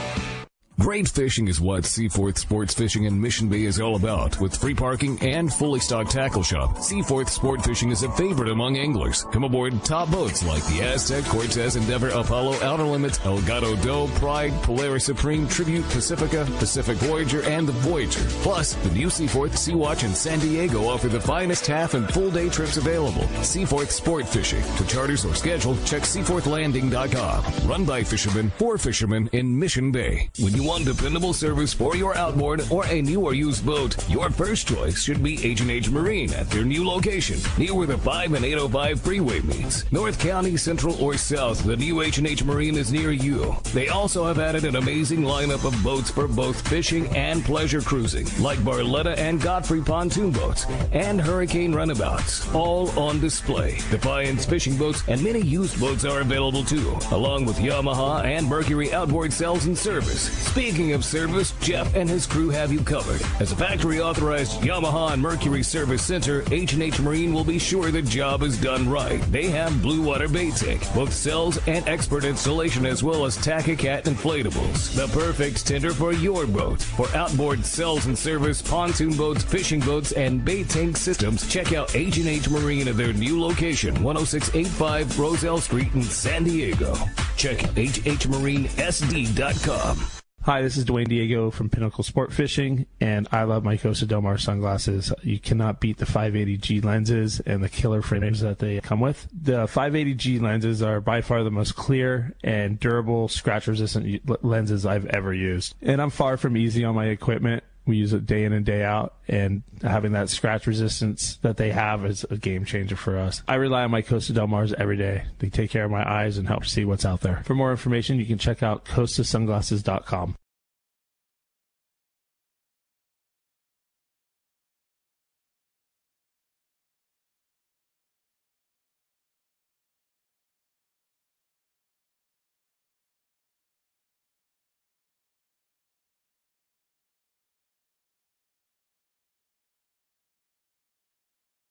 Great fishing is what Seaforth Sports Fishing in Mission Bay is all about. With free parking and fully stocked tackle shop, Seaforth Sport Fishing is a favorite among anglers. Come aboard top boats like the Aztec, Cortez, Endeavor, Apollo, Outer Limits, Elgato Doe, Pride, Polaris Supreme, Tribute, Pacifica, Pacific Voyager, and the Voyager. Plus, the new Seaforth, Sea-Watch, and San Diego offer the finest half and full day trips available. Seaforth Sport Fishing. For charters or schedule, check seaforthlanding.com. Run by fishermen for fishermen in Mission Bay. When you want dependable service for your outboard or a new or used boat, your first choice should be H&H Marine at their new location, near where the 5 and 805 freeway meets. North County, Central, or South, the new H&H Marine is near you. They also have added an amazing lineup of boats for both fishing and pleasure cruising, like Barletta and Godfrey pontoon boats and Hurricane runabouts, all on display. Defiance fishing boats and many used boats are available too, along with Yamaha and Mercury outboard sales and service. Speaking of service, Jeff and his crew have you covered. As a factory-authorized Yamaha and Mercury service center, H&H Marine will be sure the job is done right. They have Blue Water Bait Tank, both cells and expert installation, as well as Tack-A-Cat inflatables. The perfect tender for your boat. For outboard sales and service, pontoon boats, fishing boats, and bait tank systems, check out H&H Marine at their new location, 10685 Roselle Street in San Diego. Check hhmarinesd.com. Hi, this is Dwayne Diego from Pinnacle Sport Fishing, and I love my Costa Del Mar sunglasses. You cannot beat the 580G lenses and the killer frames that they come with. The 580G lenses are by far the most clear and durable, scratch-resistant lenses I've ever used. And I'm far from easy on my equipment. We use it day in and day out, and having that scratch resistance that they have is a game changer for us. I rely on my Costa Del Mars every day. They take care of my eyes and help see what's out there. For more information, you can check out costasunglasses.com.